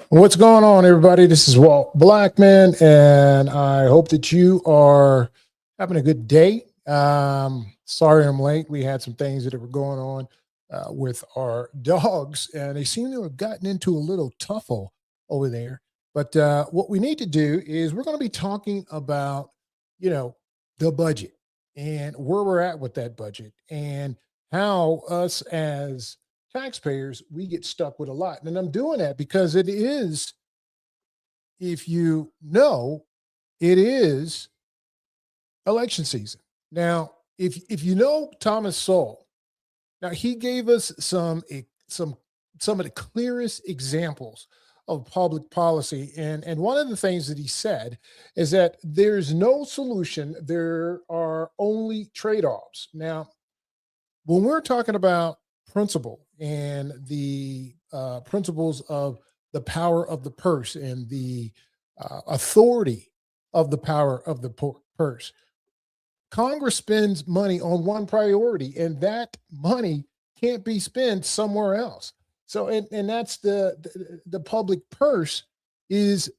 What's going on, everybody? This is Walt Blackman, and I hope that you are having a good day. Sorry I'm late. We had some things that were going on with our dogs, and they seem to have gotten into a little tuffle over there. But what we need to do is we're going to be talking about, you know, the budget and where we're at with that budget and how us as taxpayers, we get stuck with a lot. And I'm doing that because it is, if you know, it is election season. Now, if you know Thomas Sowell, now he gave us some of the clearest examples of public policy. And one of the things that he said is that there's no solution, there are only trade-offs. Now, when we're talking about principle and the principles of the power of the purse and the authority of the power of the purse, Congress spends money on one priority, and that money can't be spent somewhere else. So, and that's the public purse is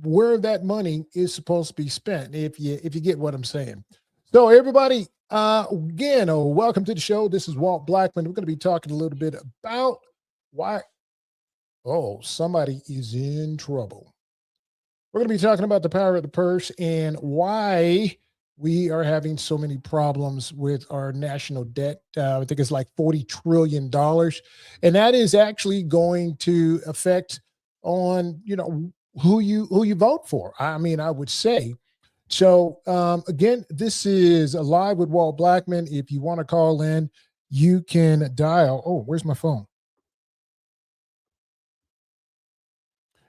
where that money is supposed to be spent. If you get what I'm saying. So, everybody, again, welcome to the show. This is Walt Blackman. We're going to be talking a little bit about why. Oh, somebody is in trouble. We're going to be talking about the power of the purse and why we are having so many problems with our national debt. I think it's like $40 trillion. And that is actually going to affect on, who you vote for. I mean, I would say. So again, this is Live with Walt Blackman. If you want to call in, you can dial. Oh, where's my phone?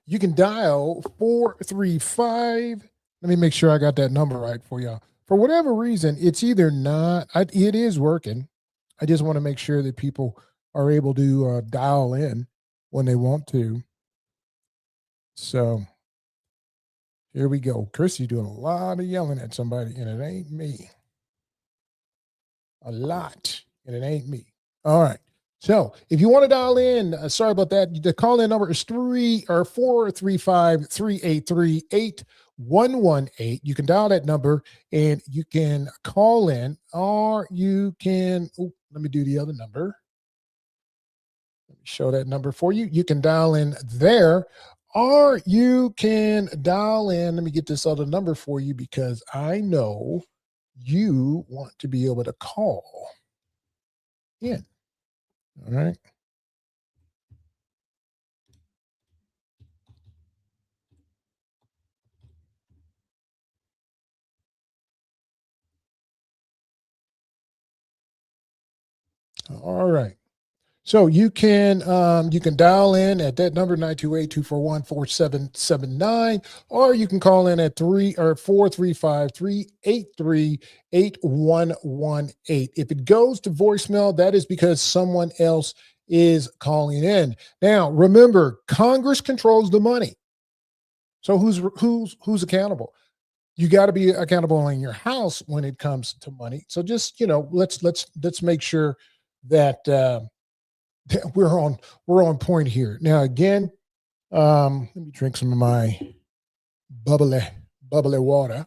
You can dial 435. Let me make sure I got that number right for y'all. For whatever reason, it's either not, it is working. I just want to make sure that people are able to dial in when they want to. So here we go. Chrissy's doing a lot of yelling at somebody, and it ain't me. A lot, and it ain't me. All right. So if you want to dial in, sorry about that. The call-in number is 435-383-8118. You can dial that number and you can call in, or you can, let me do the other number. Let me show that number for you. You can dial in there, or you can dial in. Let me get this other number for you because I know you want to be able to call in. All right. All right. So you can dial in at that number 928-241-4779, or you can call in at 435-383-8118. If it goes to voicemail, that is because someone else is calling in. Now, remember, Congress controls the money. So who's accountable? You got to be accountable in your house when it comes to money. So just, let's make sure that we're on point here. Now, again, let me drink some of my bubbly water.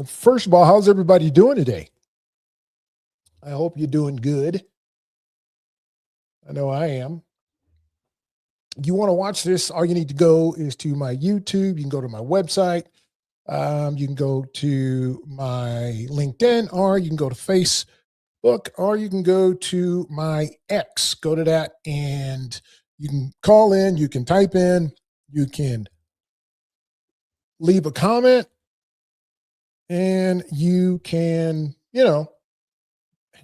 First of all, how's everybody doing today? I hope you're doing good. I know I am. You want to watch this, all you need to go is to my YouTube. You can go to my website. You can go to my LinkedIn, or you can go to Facebook, or you can go to my X. Go to that, and you can call in, you can type in, you can leave a comment, and you can,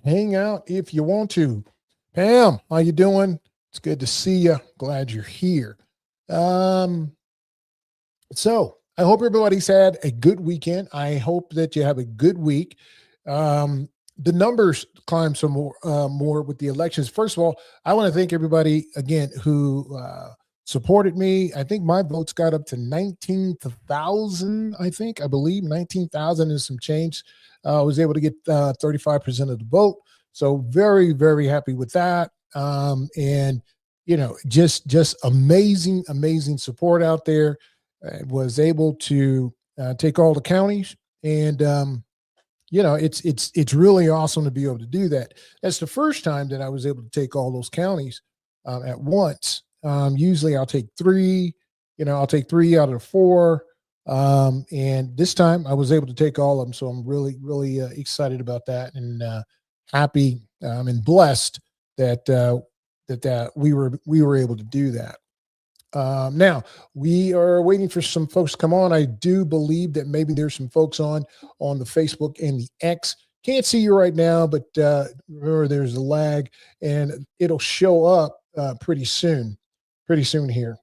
hang out if you want to. Pam, how you doing? It's good to see you. Glad you're here. So I hope everybody's had a good weekend. I hope that you have a good week. The numbers climb some more with the elections. First of all, I want to thank everybody again who supported me. I think my votes got up to 19,000. I believe 19,000 and some change. I was able to get 35% of the vote. So very, very happy with that. And just amazing support out there. Was able to take all the counties, and it's really awesome to be able to do that. That's the first time that I was able to take all those counties at once. Usually I'll take three. I'll take three out of the four. And this time I was able to take all of them. So I'm really excited about that, and happy and blessed that we were able to do that. Now we are waiting for some folks to come on. I do believe that maybe there's some folks on the Facebook and the X. Can't see you right now, but remember there's a lag, and it'll show up pretty soon here.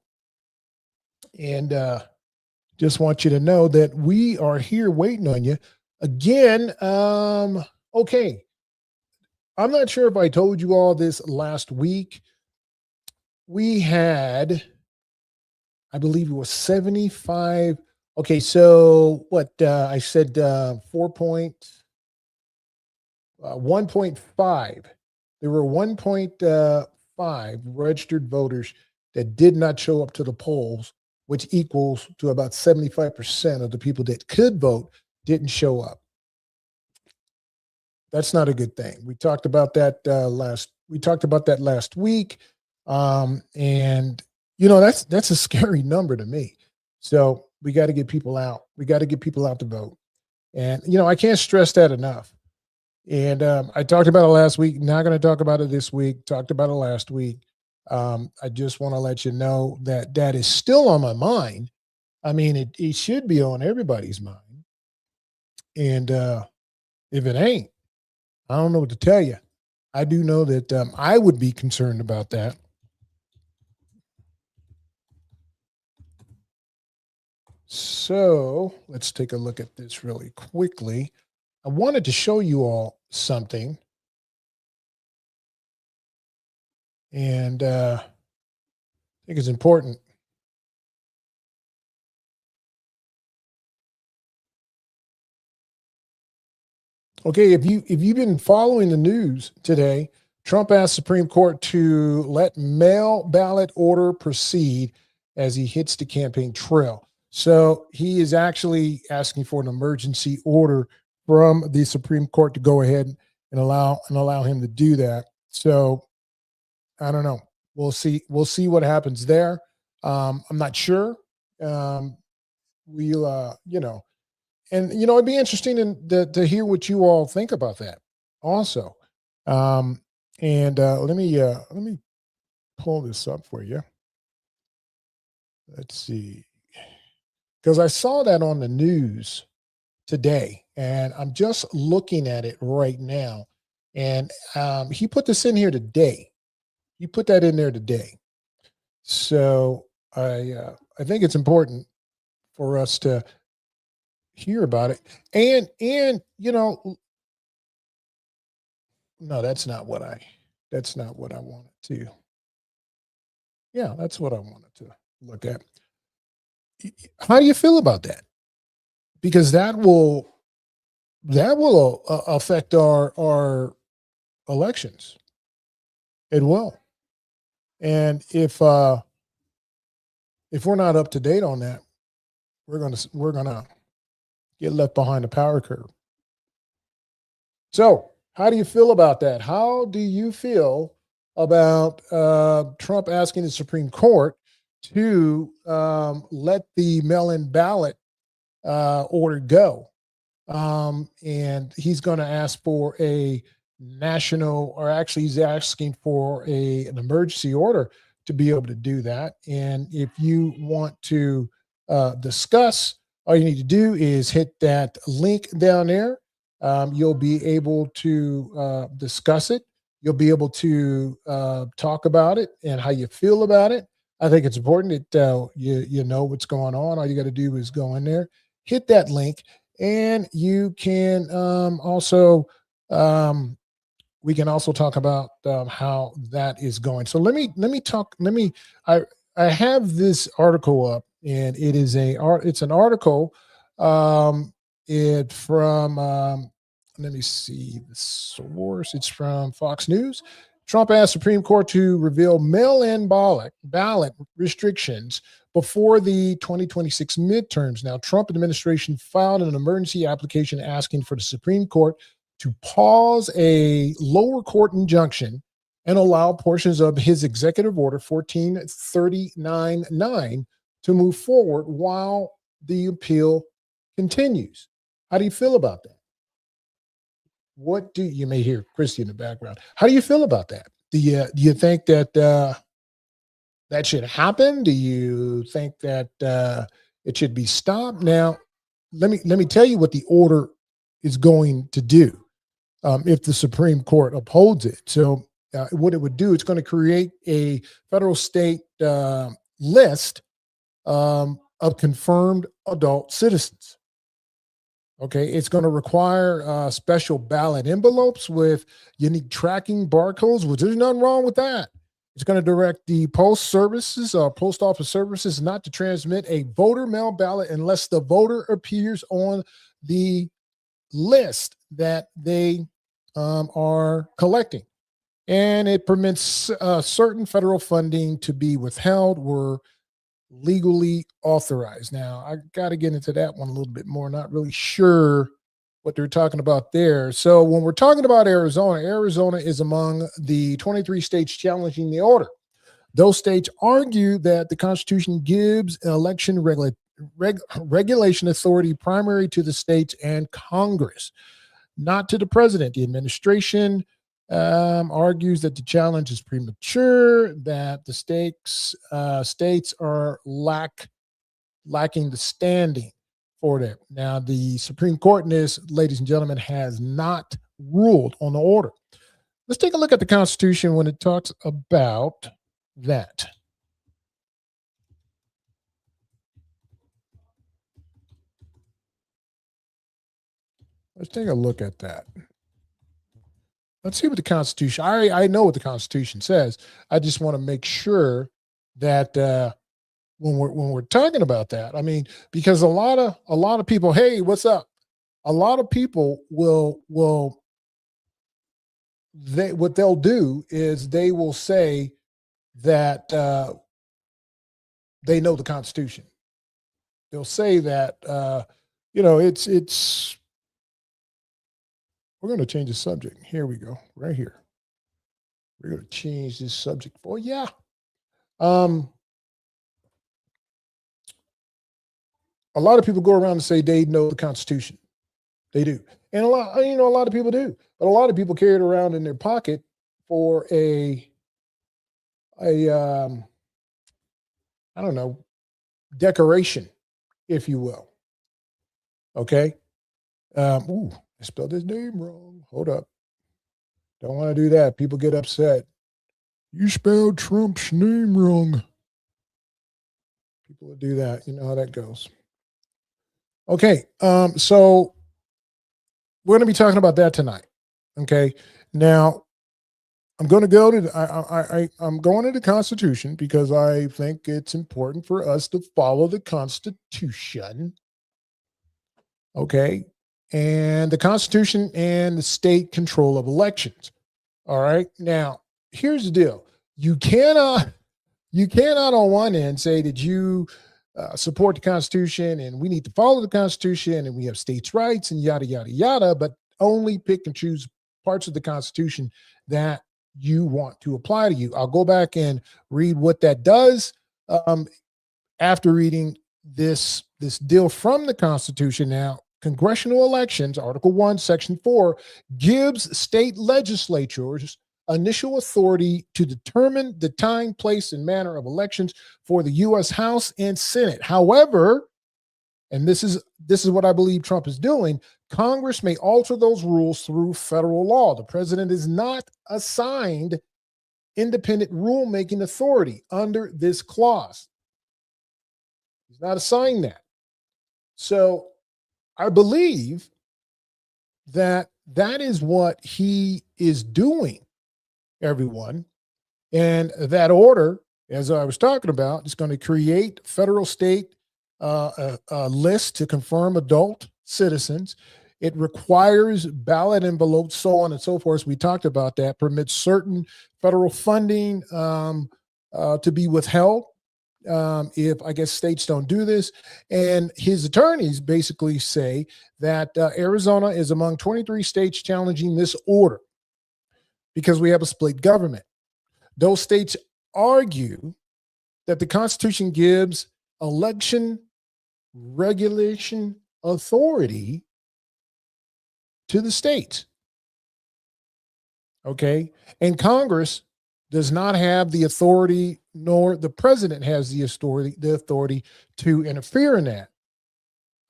And just want you to know that we are here waiting on you again. Okay. I'm not sure if I told you all this last week. We had, I believe it was 75. Okay, so what I said 1.5. There were 1.5 registered voters that did not show up to the polls, which equals to about 75% of the people that could vote didn't show up. That's not a good thing. We talked about that last week. And that's a scary number to me. So we got to get people out. We got to get people out to vote. And, I can't stress that enough. And I talked about it last week. Not going to talk about it this week. Talked about it last week. I just want to let you know that is still on my mind. I mean, it should be on everybody's mind. And if it ain't, I don't know what to tell you. I do know that I would be concerned about that. So let's take a look at this really quickly. I wanted to show you all something. And I think it's important. Okay, if you've been following the news today, Trump asked Supreme Court to let mail ballot order proceed as he hits the campaign trail. So he is actually asking for an emergency order from the Supreme Court to go ahead and allow him to do that. So I don't know. We'll see what happens there. I'm not sure. And it'd be interesting to hear what you all think about that also. Let me pull this up for you. Let's see. Because I saw that on the news today, and I'm just looking at it right now. And he put this in here today. He put that in there today. So I think it's important for us to hear about it. And no, that's not what I wanted to. Yeah, that's what I wanted to look at. How do you feel about that? Because that will affect our elections. It will. And if we're not up to date on that, we're gonna get left behind the power curve. So, how do you feel about that? How do you feel about Trump asking the Supreme Court to let the mail-in ballot order go? And he's going to ask for a national, or actually he's asking for an emergency order to be able to do that. And if you want to discuss, all you need to do is hit that link down there. You'll be able to discuss it. You'll be able to talk about it and how you feel about it. I think it's important that you know what's going on. All you got to do is go in there, hit that link, and you can also we can also talk about how that is going. So I have this article up, and it's an article from let me see the source. It's from Fox News. Trump asked Supreme Court to reveal mail-in ballot restrictions before the 2026 midterms. Now, Trump administration filed an emergency application asking for the Supreme Court to pause a lower court injunction and allow portions of his executive order 14399 to move forward while the appeal continues. How do you feel about that? What do you may hear Christy in the background? How do you feel about that? Do you think that that should happen? Do you think that it should be stopped? Now, let me tell you what the order is going to do if the Supreme Court upholds it. So what it would do, it's going to create a federal state list of confirmed adult citizens. Okay, it's going to require special ballot envelopes with unique tracking barcodes, which there's nothing wrong with that. It's going to direct the post office services not to transmit a voter mail ballot unless the voter appears on the list that they are collecting. And it permits certain federal funding to be withheld where legally authorized. Now, I got to get into that one a little bit more. Not really sure what they're talking about there. So when we're talking about Arizona is among the 23 states challenging the order. Those states argue that the Constitution gives election regulation authority primary to the states and Congress, not to the president. The administration argues that the challenge is premature, that the states are lacking the standing for that. Now, the Supreme Court in this, ladies and gentlemen, has not ruled on the order. Let's take a look at the Constitution when it talks about that. Let's take a look at that. Let's see what the Constitution, I know what the Constitution says. I just want to make sure that when we're talking about that, I mean, because a lot of people, hey, what's up? A lot of people what they'll do is they will say that they know the Constitution. They'll say that it's we're going to change the subject. Here we go, right here. We're going to change this subject for you. A lot of people go around and say they know the Constitution. They do. And a lot of people do. But a lot of people carry it around in their pocket for I don't know, decoration, if you will. Okay? I spelled his name wrong. Hold up. Don't want to do that. People get upset. You spelled Trump's name wrong. People will do that. You know how that goes. Okay. So we're going to be talking about that tonight. Okay. Now, I'm going to go to I'm going to the Constitution because I think it's important for us to follow the Constitution. Okay. And the Constitution and the state control of elections. All right. Now, here's the deal. You cannot on one end say that you support the Constitution and we need to follow the Constitution and we have states' rights and yada, yada, yada, but only pick and choose parts of the Constitution that you want to apply to you. I'll go back and read what that does after reading this deal from the Constitution. Now, congressional elections, Article 1, Section 4, gives state legislatures initial authority to determine the time, place, and manner of elections for the U.S. House and Senate. However, and this is what I believe Trump is doing, Congress may alter those rules through federal law. The president is not assigned independent rulemaking authority under this clause. He's not assigned that. So I believe that is what he is doing, everyone. And that order, as I was talking about, is going to create federal state list to confirm adult citizens. It requires ballot envelopes, so on and so forth. We talked about that. Permits certain federal funding to be withheld if, I guess, states don't do this. And his attorneys basically say that Arizona is among 23 states challenging this order because we have a split government. Those states argue that the Constitution gives election regulation authority to the states. Okay. And Congress does not have the authority, nor the president has the authority to interfere in that.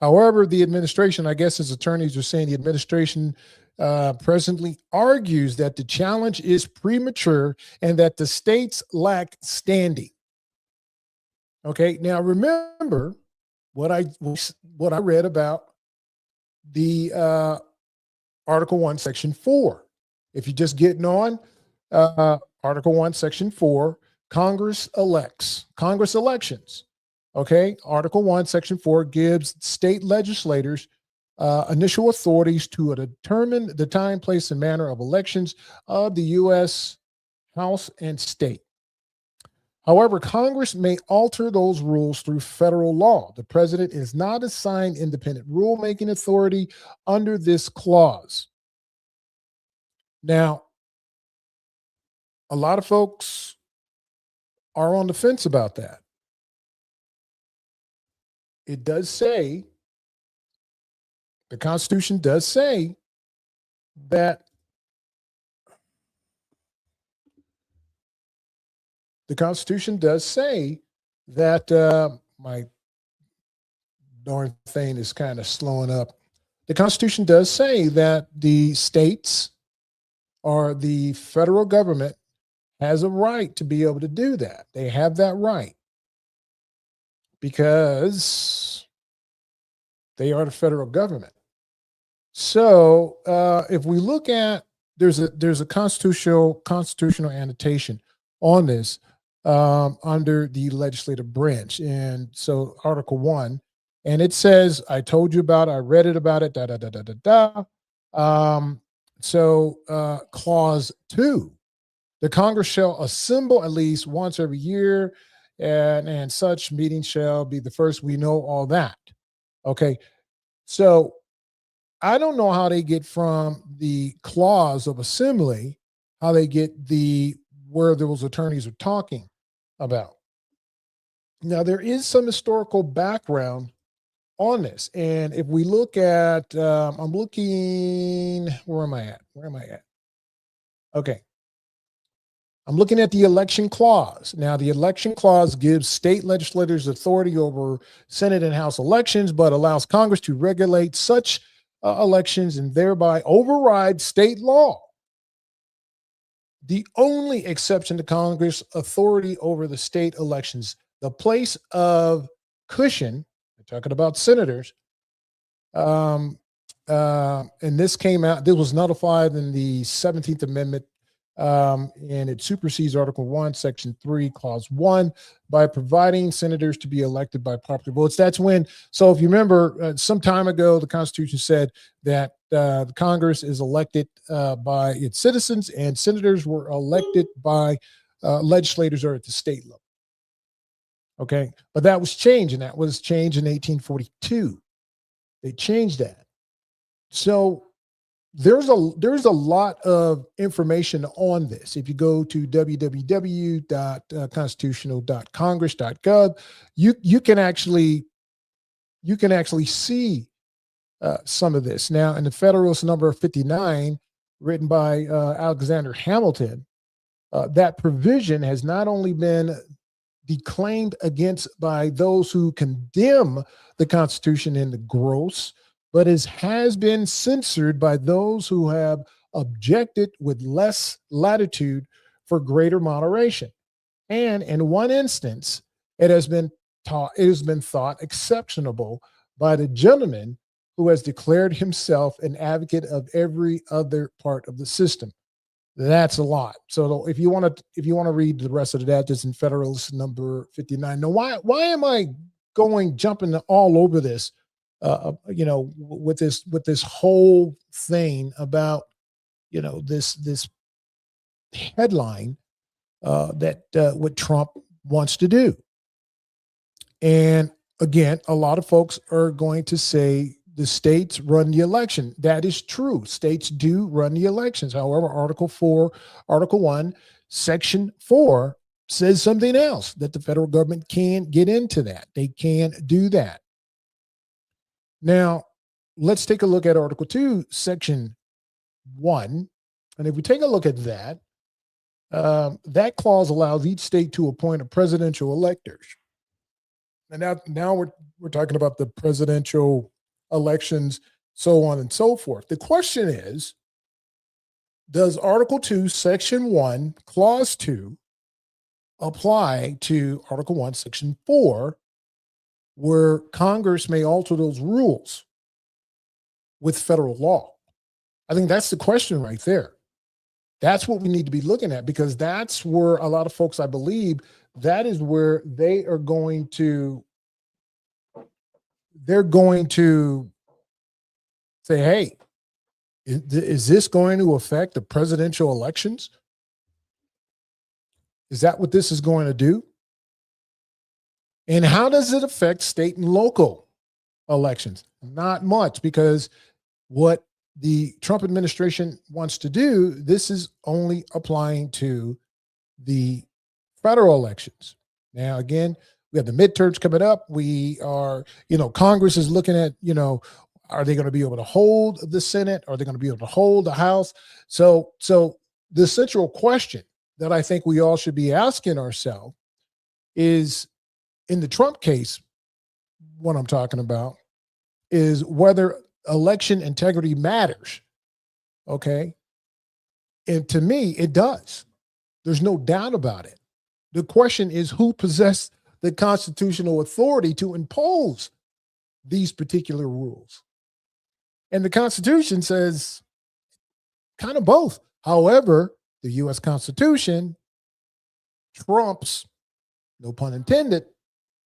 However, the administration, I guess his attorneys are saying the administration presently argues that the challenge is premature and that the states lack standing. Okay. Now remember what I read about the Article 1, Section 4. If you're just getting on, Article 1, Section 4, Congress elections. Okay. Article 1, Section 4 gives state legislators initial authorities to determine the time, place, and manner of elections of the U.S. House and state. However, Congress may alter those rules through federal law. The president is not assigned independent rulemaking authority under this clause. Now, a lot of folks are on the fence about that. It does say, the Constitution does say that my darn thing is kind of slowing up. The Constitution does say that the states or the federal government has a right to be able to do that. They have that right because they are the federal government. So if we look at, there's a constitutional annotation on this under the legislative branch. And so Article 1, and it says, I told you about it, I read it about it, Clause 2, the Congress shall assemble at least once every year, and such meeting shall be the first. We know all that. Okay. So I don't know how they get from the clause of assembly, how they get where those attorneys are talking about. Now, there is some historical background on this. And if we look at, I'm looking, where am I at? Okay. I'm looking at the election clause. Now, the election clause gives state legislators authority over Senate and House elections, but allows Congress to regulate such elections and thereby override state law. The only exception to Congress' authority over the state elections, the place of cushion, we're talking about senators, and this came out, this was notified in the 17th Amendment, and it supersedes Article 1, Section 3, Clause 1, by providing senators to be elected by popular votes. That's when, so if you remember, some time ago, the Constitution said that the Congress is elected by its citizens, and senators were elected by legislators or at the state level. Okay, but that was changed, and that was changed in 1842. They changed that. So there's a lot of information on this. If you go to www.constitutional.congress.gov, you can actually see some of this. Now, in the Federalist number 59, written by Alexander Hamilton, that provision has not only been declaimed against by those who condemn the Constitution in the gross, but has been censored by those who have objected with less latitude for greater moderation. And in one instance, it has been thought exceptionable by the gentleman who has declared himself an advocate of every other part of the system. That's a lot. So if you want to read the rest of that, it's in Federalist number 59. Now, why am I jumping all over this? with this whole thing about, this headline that what Trump wants to do. And again, a lot of folks are going to say the states run the election. That is true. States do run the elections. However, Article 1, Section 4 says something else, that the federal government can get into that. They can do that. Now, let's take a look at Article 2, Section 1. And if we take a look at that, that clause allows each state to appoint a presidential electors. And now we're talking about the presidential elections, so on and so forth. The question is, does Article 2, Section 1, Clause 2 apply to Article 1, Section 4, where Congress may alter those rules with federal law? I think that's the question right there. That's what we need to be looking at, because that's where a lot of folks, I believe, that is where they're going to say, hey, is this going to affect the presidential elections? Is that what this is going to do? And how does it affect state and local elections? Not much, because what the Trump administration wants to do, this is only applying to the federal elections. Now, again, we have the midterms coming up. We are, Congress is looking at, are they going to be able to hold the Senate? Are they going to be able to hold the House? So the central question that I think we all should be asking ourselves is, in the Trump case, what I'm talking about is whether election integrity matters. Okay. And to me, it does. There's no doubt about it. The question is, who possessed the constitutional authority to impose these particular rules? And the Constitution says kind of both. However, the U.S. Constitution trumps, no pun intended,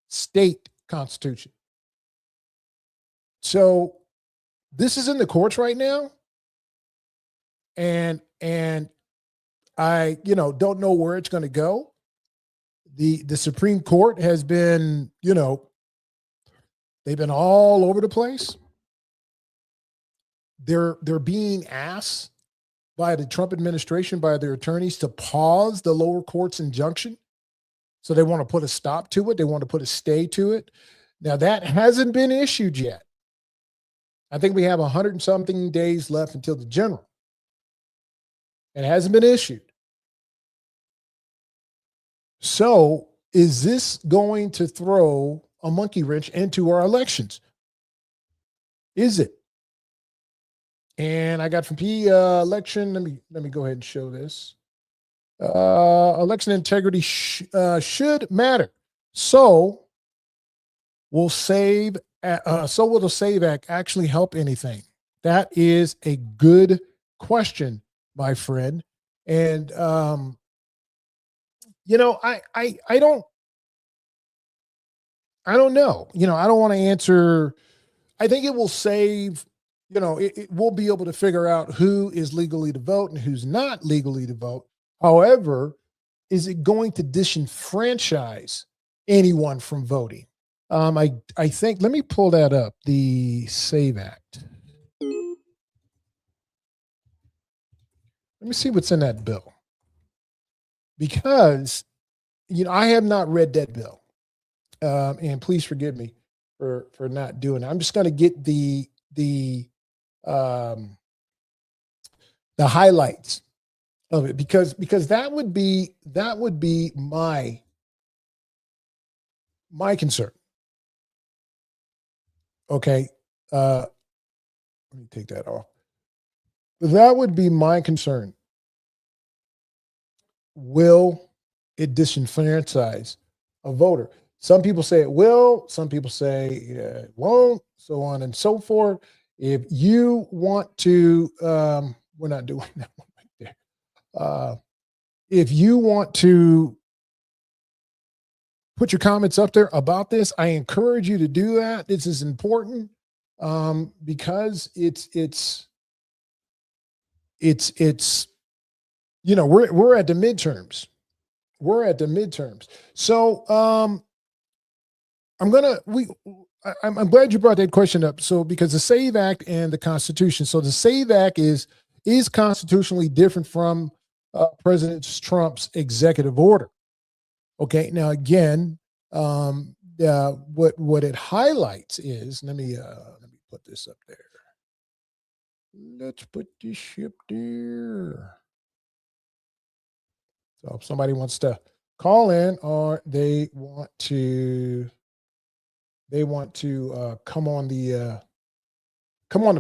state constitution. So this is in the courts right now. And I, don't know where it's going to go. The Supreme Court has been, they've been all over the place. They're being asked by the Trump administration, by their attorneys, to pause the lower court's injunction. So they want to put a stop to it. They want to put a stay to it. Now, that hasn't been issued yet. I think we have 100 and something days left until the general. It hasn't been issued. So is this going to throw a monkey wrench into our elections? Is it? And I got from election. Let me go ahead and show this. Election integrity should matter. So will the SAVE Act actually help anything? That is a good question, my friend. And I don't know. I don't want to answer. I think it will save. It will be able to figure out who is legally to vote and who's not legally to vote. However, is it going to disenfranchise anyone from voting? I think, let me pull that up, the SAVE Act. Let me see what's in that bill. Because, I have not read that bill. And please forgive me for not doing it. I'm just going to get the highlights of it, because that would be my concern. Okay. Let me take that off. That would be my concern. Will it disenfranchise a voter? Some people say it will. Some people say it won't, so on and so forth. If you want to, we're not doing that one right there. If you want to put your comments up there about this, I encourage you to do that. This is important. because it's we're at the midterms. We're at the midterms. So I'm glad you brought that question up. So because the SAVE Act and the Constitution. So the SAVE Act is constitutionally different from President Trump's executive order. Okay. Now again, what it highlights is, let me put this up there. Let's put this up there. So if somebody wants to call in or they want to come on the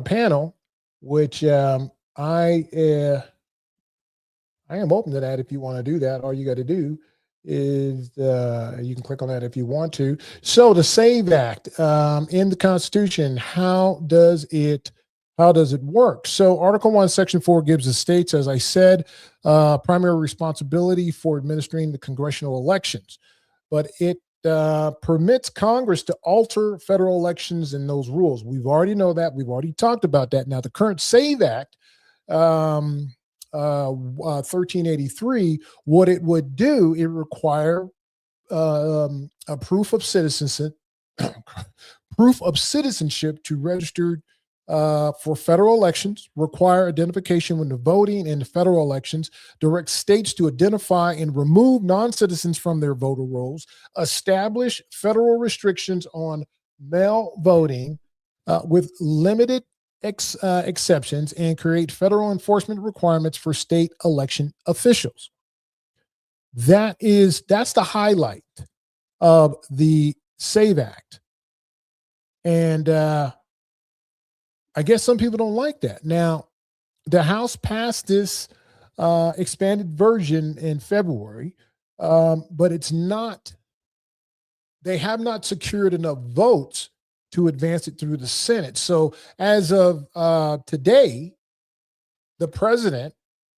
panel, which I am open to that. If you want to do that, all you got to do is you can click on that if you want to. So the SAVE Act in the Constitution, how does it work? So Article 1, Section 4 gives the states, as I said, primary responsibility for administering the congressional elections, but it permits Congress to alter federal elections and those rules. We've already know that. We've already talked about that. Now, the current SAVE Act, 1383, what it would do, it require a proof of citizenship, to register for federal elections, require identification when voting in the federal elections, direct states to identify and remove non-citizens from their voter rolls, establish federal restrictions on mail voting with limited exceptions, and create federal enforcement requirements for state election officials. That's the highlight of the SAVE Act. And I guess some people don't like that. Now, the House passed this expanded version in February, but they have not secured enough votes to advance it through the Senate. So as of today, the president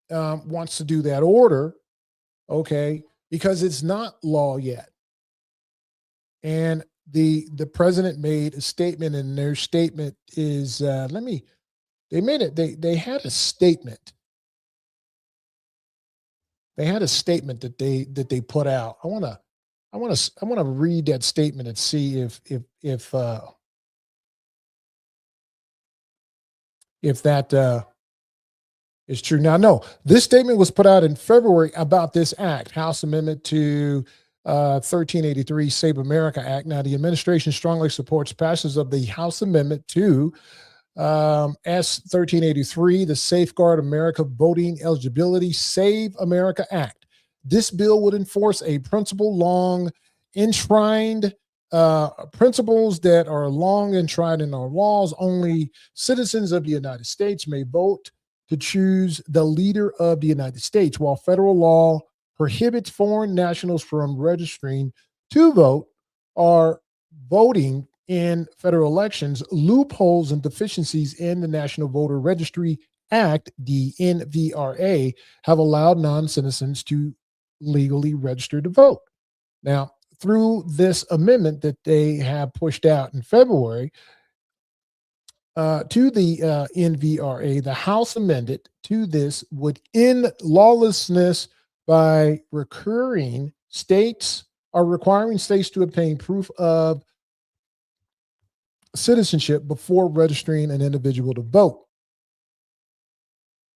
wants to do that order, okay, because it's not law yet. And the president made a statement, and their statement is they had a statement. They had a statement that they put out. I want to read that statement and see if that is true. Now, no, this statement was put out in February about this act, House Amendment to 1383 Save America Act. Now, the administration strongly supports passage of the House Amendment to S 1383, the Safeguard America Voting Eligibility Save America Act. This bill would enforce a principles that are long enshrined in our laws. Only citizens of the United States may vote to choose the leader of the United States, while federal law prohibits foreign nationals from registering to vote or voting in federal elections. Loopholes and deficiencies in the National Voter Registry Act, the NVRA, have allowed non-citizens to legally register to vote. Now, through this amendment that they have pushed out in February to the NVRA, the House amended to this would end lawlessness by requiring states to obtain proof of citizenship before registering an individual to vote,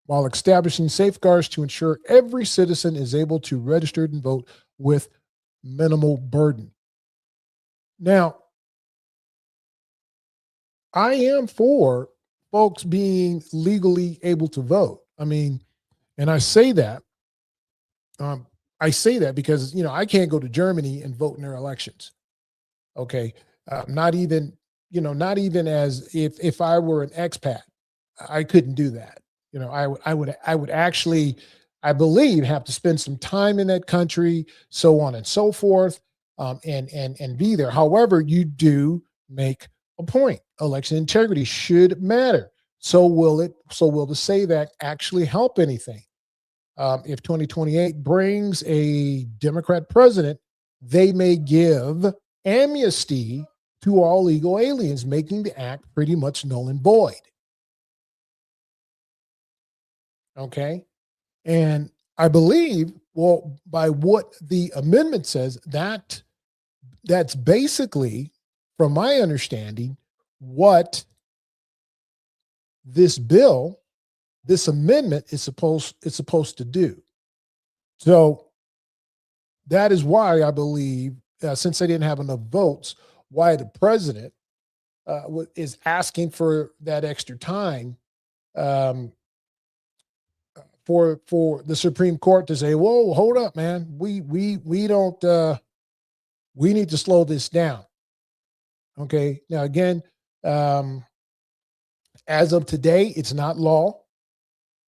while establishing safeguards to ensure every citizen is able to register and vote with minimal burden. Now, I am for folks being legally able to vote. I mean, and I say that because, I can't go to Germany and vote in their elections. Okay. Not even as if I were an expat, I couldn't do that. I would actually, I believe, have to spend some time in that country, so on and so forth, and be there. However, you do make a point. Election integrity should matter. So will the SAVE Act actually help anything? If 2028 brings a Democrat president, they may give amnesty to all legal aliens, making the act pretty much null and void. Okay. And I believe, well, by what the amendment says, that's basically, from my understanding, what this bill, this amendment is supposed to do. So that is why I believe, since they didn't have enough votes, why the president is asking for that extra time for the Supreme Court to say, "Whoa, hold up, man. We don't. We need to slow this down." Okay. Now again, as of today, it's not law.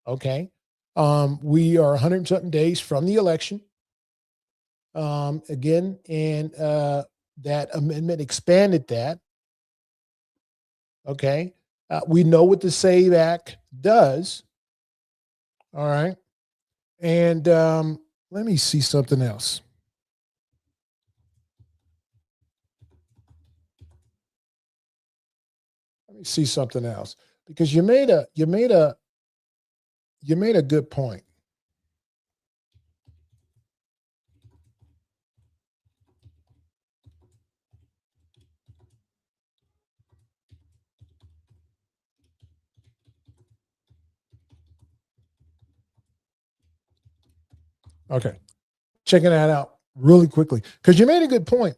Okay. We are 100 something days from the election. Again, and that amendment expanded that. Okay. We know what the SAVE Act does. All right. And let me see something else. Let me see something else, because you made a good point. Okay. Checking that out really quickly, because you made a good point.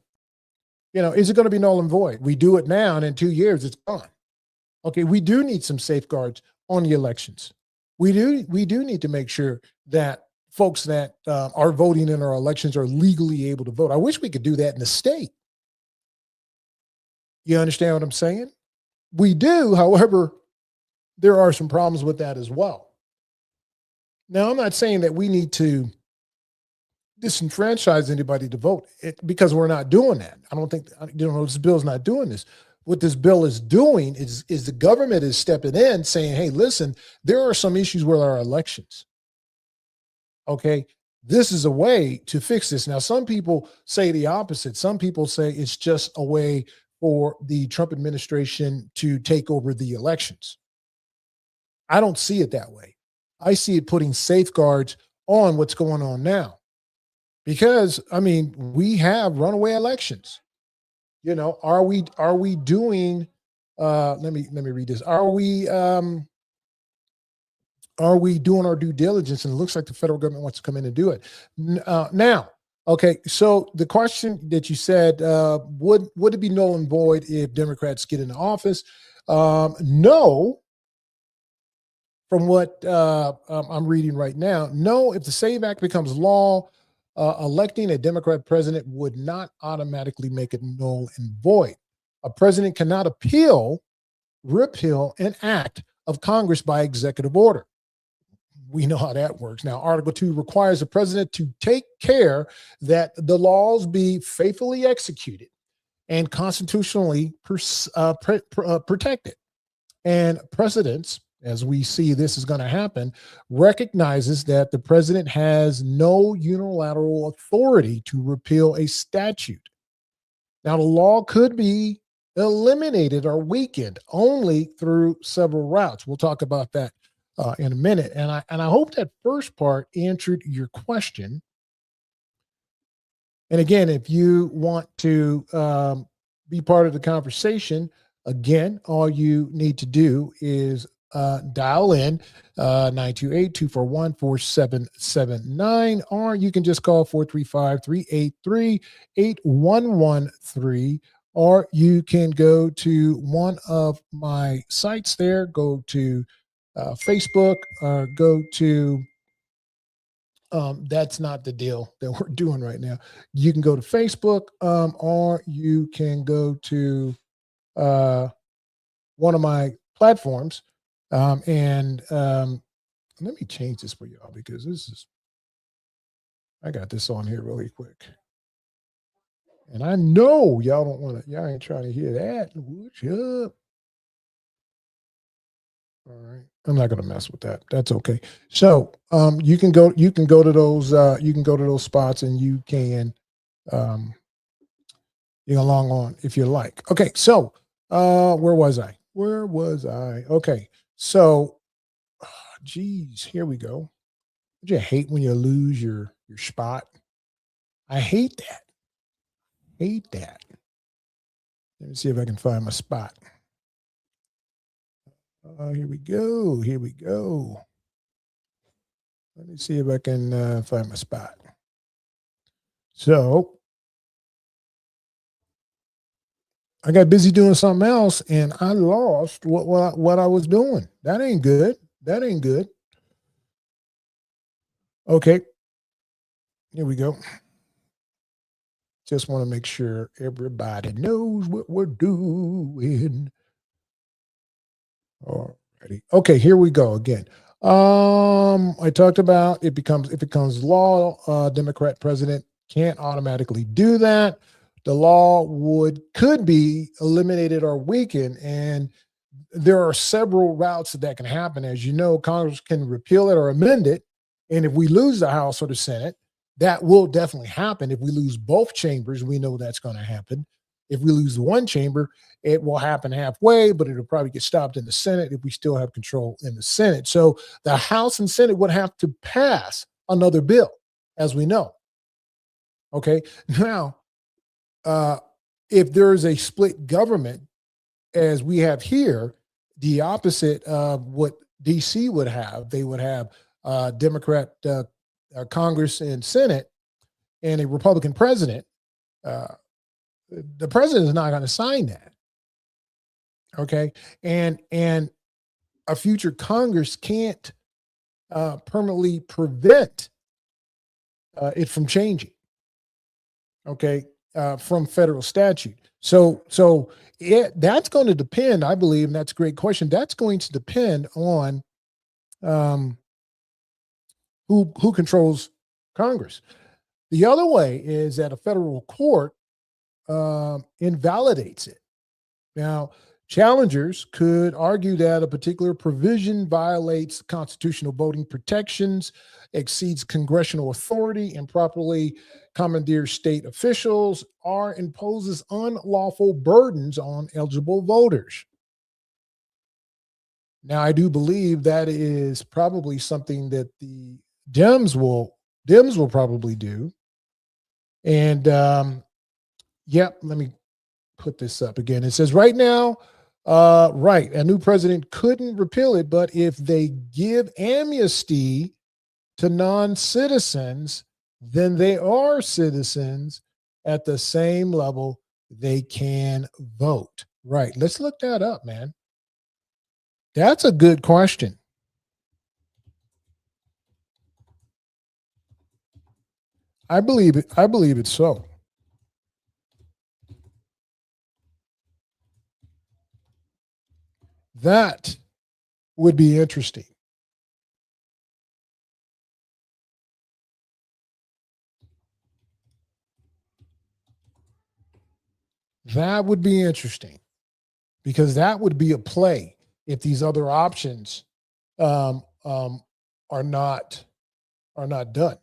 Is it going to be null and void? We do it now, and in 2 years, it's gone. Okay, we do need some safeguards on the elections. We do need to make sure that folks that are voting in our elections are legally able to vote. I wish we could do that in the state. You understand what I'm saying? We do, however, there are some problems with that as well. Now, I'm not saying that we need to disenfranchise anybody to vote, because we're not doing that. I don't think, this bill's not doing this. What this bill is doing is the government is stepping in saying, hey, listen, there are some issues with our elections. Okay, this is a way to fix this. Now, some people say the opposite. Some people say it's just a way for the Trump administration to take over the elections. I don't see it that way. I see it putting safeguards on what's going on now. Because, we have runaway elections. Are we doing, let me read this. Are we doing our due diligence? And it looks like the federal government wants to come in and do it. Now, okay, so the question that you said, would it be null and void if Democrats get into office? No. From what I'm reading right now, no, if the SAVE Act becomes law, electing a Democrat president would not automatically make it null and void. A president cannot repeal an act of Congress by executive order. We know how that works. Now, Article 2 requires the president to take care that the laws be faithfully executed and constitutionally protected. And precedents, as we see this is going to happen, recognizes that the president has no unilateral authority to repeal a statute. Now, the law could be eliminated or weakened only through several routes. We'll talk about that in a minute. And I hope that first part answered your question. And again, if you want to be part of the conversation, again, all you need to do is dial in 928-241-4779, or you can just call 435-383-8113, or you can go to one of my sites there, go to Facebook, or go to, that's not the deal that we're doing right now. You can go to Facebook, or you can go to one of my platforms. Let me change this for y'all, because I got this on here really quick. And I know y'all don't want to, y'all ain't trying to hear that. What's up? All right. I'm not going to mess with that. That's okay. So, you can go to those spots, and you can, You can log on if you like. Okay, so where was I? Okay, so geez, here we go. Don't you hate when you lose your spot? I hate that. Hate that. Let me see if I can find my spot. Here we go. Here we go. Let me see if I can find my spot. So I got busy doing something else, and I lost what I was doing. That ain't good. That ain't good. Okay, here we go. Just want to make sure everybody knows what we're doing. Alrighty. Okay, here we go again. I talked about if it becomes law, Democrat president can't automatically do that. The law could be eliminated or weakened, and there are several routes that can happen. As you know, Congress can repeal it or amend it, and if we lose the House or the Senate, that will definitely happen. If we lose both chambers, we know that's going to happen. If we lose one chamber, it will happen halfway, but it'll probably get stopped in the Senate if we still have control in the Senate. So the House and Senate would have to pass another bill, as we know. Okay. Now, if there is a split government, as we have here, the opposite of what DC would have, they would have Democrat Congress and Senate and a Republican president. The president is not going to sign that. Okay. And a future Congress can't permanently prevent it from changing. Okay. From federal statute. So that's going to depend, I believe, and that's a great question. That's going to depend on who controls Congress. The other way is that a federal court invalidates it. Now, challengers could argue that a particular provision violates constitutional voting protections, exceeds congressional authority, improperly commandeers state officials, or imposes unlawful burdens on eligible voters. Now, I do believe that is probably something that the Dems will probably do. And let me put this up again. It says right now, a new president couldn't repeal it, but if they give amnesty to non-citizens, then they are citizens at the same level they can vote. Right. Let's look that up, man. That's a good question. I believe it. I believe it's so. That would be interesting. That would be interesting because that would be a play if these other options are not done.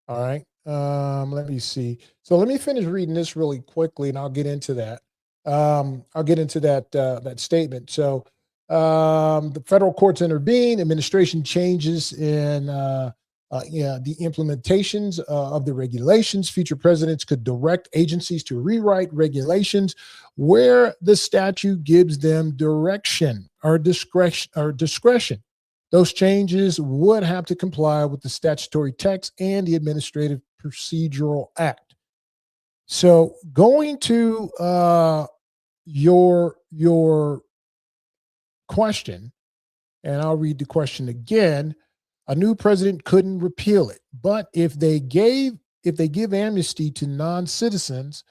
All right. Let me see. So let me finish reading this really quickly, and I'll get into that. I'll get into that statement. So the federal courts intervene. Administration changes in the implementations of the regulations. Future presidents could direct agencies to rewrite regulations where the statute gives them direction or discretion. Those changes would have to comply with the statutory text and the Administrative Procedural Act. So going to your question, and I'll read the question again. A new president couldn't repeal it, but if they give amnesty to non-citizens,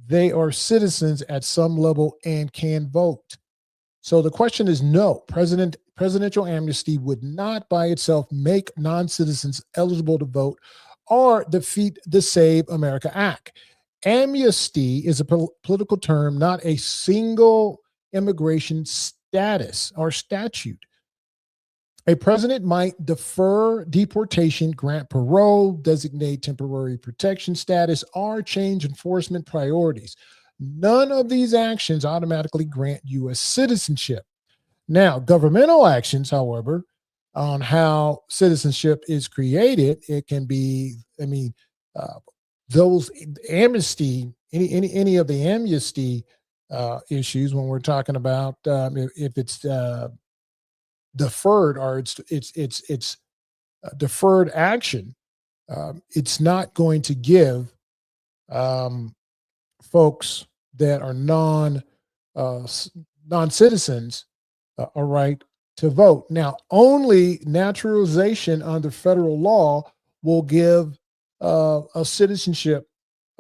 they are citizens at some level and can vote. So the question is no. Presidential amnesty would not by itself make non-citizens eligible to vote or defeat the Save America Act. Amnesty is a political term, not a single immigration status or statute. A president might defer deportation, grant parole, designate temporary protection status, or change enforcement priorities. None of these actions automatically grant U.S. citizenship. Now, governmental actions, however, on how citizenship is created, it can be, those amnesty, any of the amnesty issues when we're talking about if it's deferred or it's deferred action, it's not going to give folks that are non-citizens a right to vote. Now, only naturalization under federal law will give a citizenship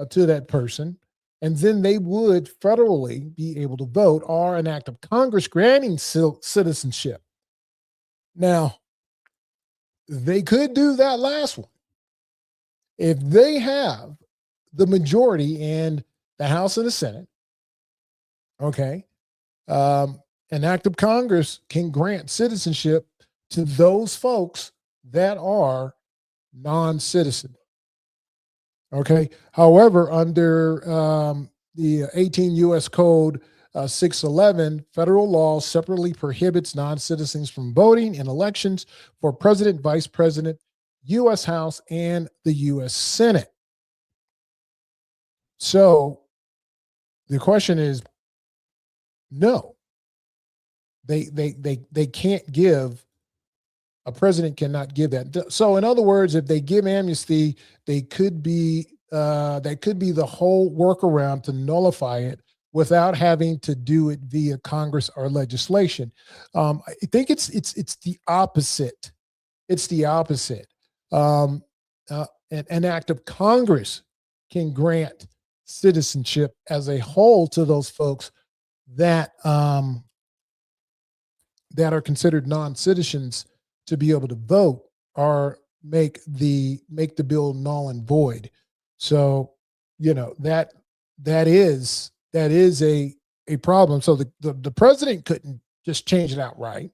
to that person, and then they would federally be able to vote, or an act of Congress granting citizenship. Now, they could do that last one. If they have the majority in the House and the Senate, okay, an act of Congress can grant citizenship to those folks that are non-citizen. Okay. However, under the 18 U.S. Code 611, federal law separately prohibits non-citizens from voting in elections for president, vice president, U.S. House, and the U.S. Senate. So the question is, no, they can't give. A president cannot give that. So, in other words, if they give amnesty, they could be that could be the whole workaround to nullify it without having to do it via Congress or legislation. I think it's the opposite. It's the opposite. An act of Congress can grant citizenship as a whole to those folks that that are considered non-citizens to be able to vote or make the bill null and void. So, that is a problem. So the president couldn't just change it outright.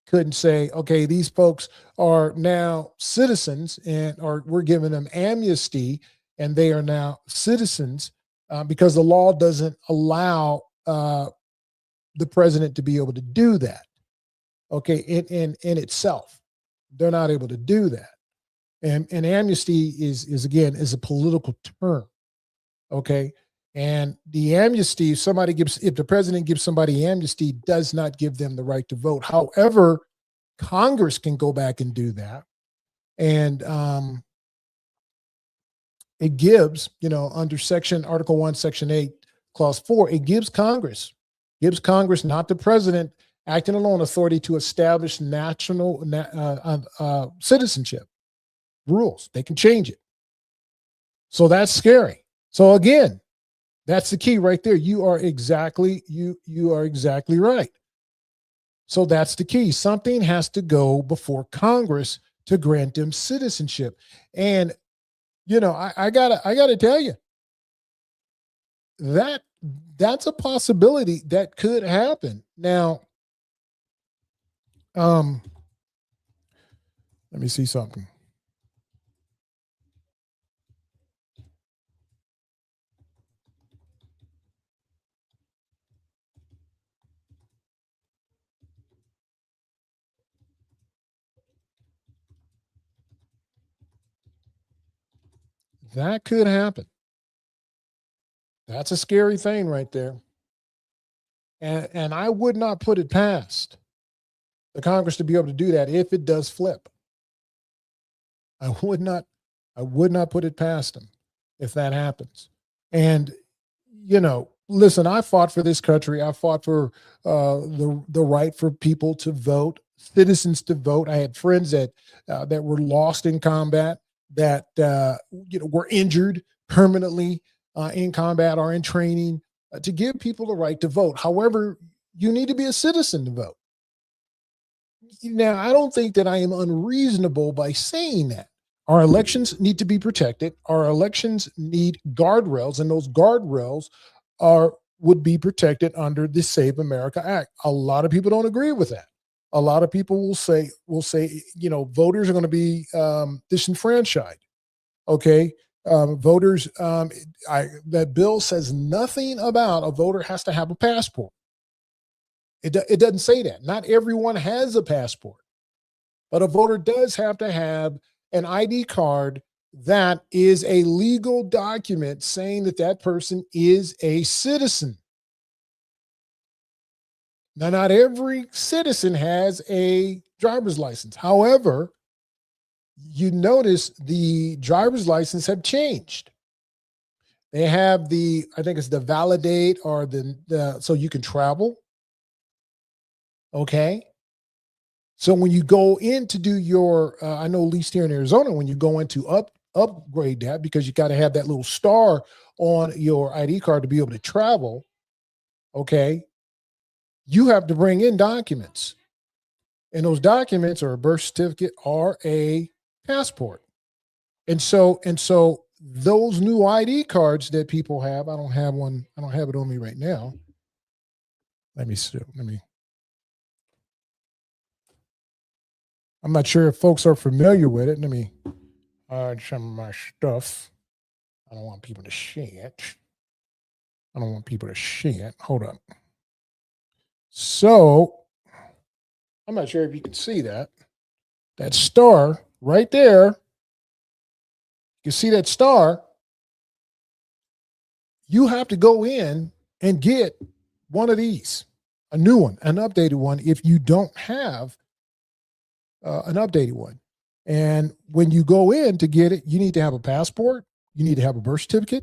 Couldn't say, okay, these folks are now citizens or we're giving them amnesty and they are now citizens, because the law doesn't allow the president to be able to do that. Okay, in itself, they're not able to do that. And amnesty is again a political term. Okay, and the amnesty, if the president gives somebody amnesty, does not give them the right to vote. However, Congress can go back and do that, and it gives, under Article 1, Section 8, Clause 4, it gives Congress, not the president, acting alone, authority to establish national citizenship rules. They can change it. So that's scary. So again, that's the key right there. You are exactly right. So that's the key. Something has to go before Congress to grant them citizenship. And I gotta tell you, that's a possibility that could happen. Now, let me see something. That could happen. That's a scary thing right there. And I would not put it past the Congress to be able to do that if it does flip. I would not put it past them if that happens. And, listen, I fought for this country. I fought for the right for people to vote, citizens to vote. I had friends that were lost in combat, that were injured permanently in combat or in training, to give people the right to vote. However, you need to be a citizen to vote. Now, I don't think that I am unreasonable by saying that. Our elections need to be protected. Our elections need guardrails, and those guardrails would be protected under the Save America Act. A lot of people don't agree with that. a lot of people will say, voters are going to be disenfranchised. Okay. Voters, that bill says nothing about a voter has to have a passport. It doesn't say that. Not everyone has a passport, but a voter does have to have an ID card that is a legal document saying that that person is a citizen. Now, not every citizen has a driver's license. However, you notice the driver's license have changed. They have I think it's the validate or so you can travel. Okay. So when you go in to do your, I know at least here in Arizona, when you go in to upgrade that, because you got to have that little star on your ID card to be able to travel. Okay. You have to bring in documents, and those documents are a birth certificate or a passport. And so those new ID cards that people have, I don't have one. I don't have it on me right now. Let me see. I'm not sure if folks are familiar with it. Let me hide some of my stuff. I don't want people to see it. Hold on. So I'm not sure if you can see that star right there. You see that star? You have to go in and get one of these, a new one, an updated one, if you don't have an updated one. And when you go in to get it, you need to have a passport, you need to have a birth certificate,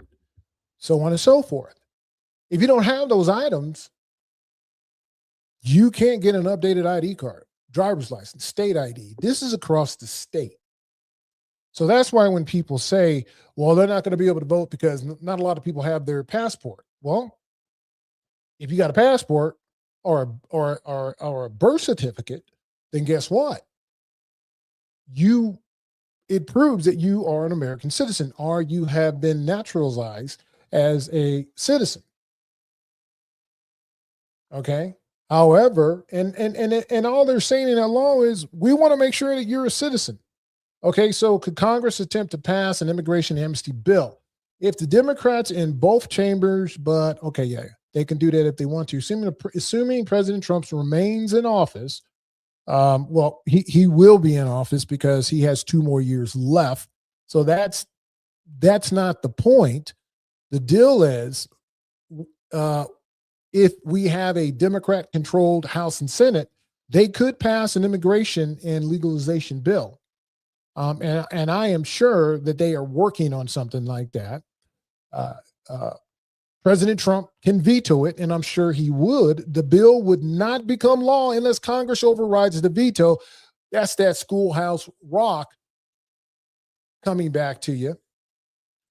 so on and so forth. If you don't have those items, you can't get an updated ID card, driver's license, state ID. This is across the state. So that's why when people say, well, they're not going to be able to vote because not a lot of people have their passport. Well, if you got a passport or a birth certificate, then guess what? It proves that you are an American citizen, or you have been naturalized as a citizen. Okay. However, and all they're saying in that law is we want to make sure that you're a citizen. Okay, so could Congress attempt to pass an immigration amnesty bill? If the Democrats in both chambers, but okay, yeah, they can do that if they want to. Assuming President Trump remains in office, well, he will be in office because he has 2 more years left. So that's not the point. The deal is, if we have a Democrat-controlled House and Senate, they could pass an immigration and legalization bill. And I am sure that they are working on something like that. President Trump can veto it, and I'm sure he would. The bill would not become law unless Congress overrides the veto. That's that schoolhouse rock coming back to you.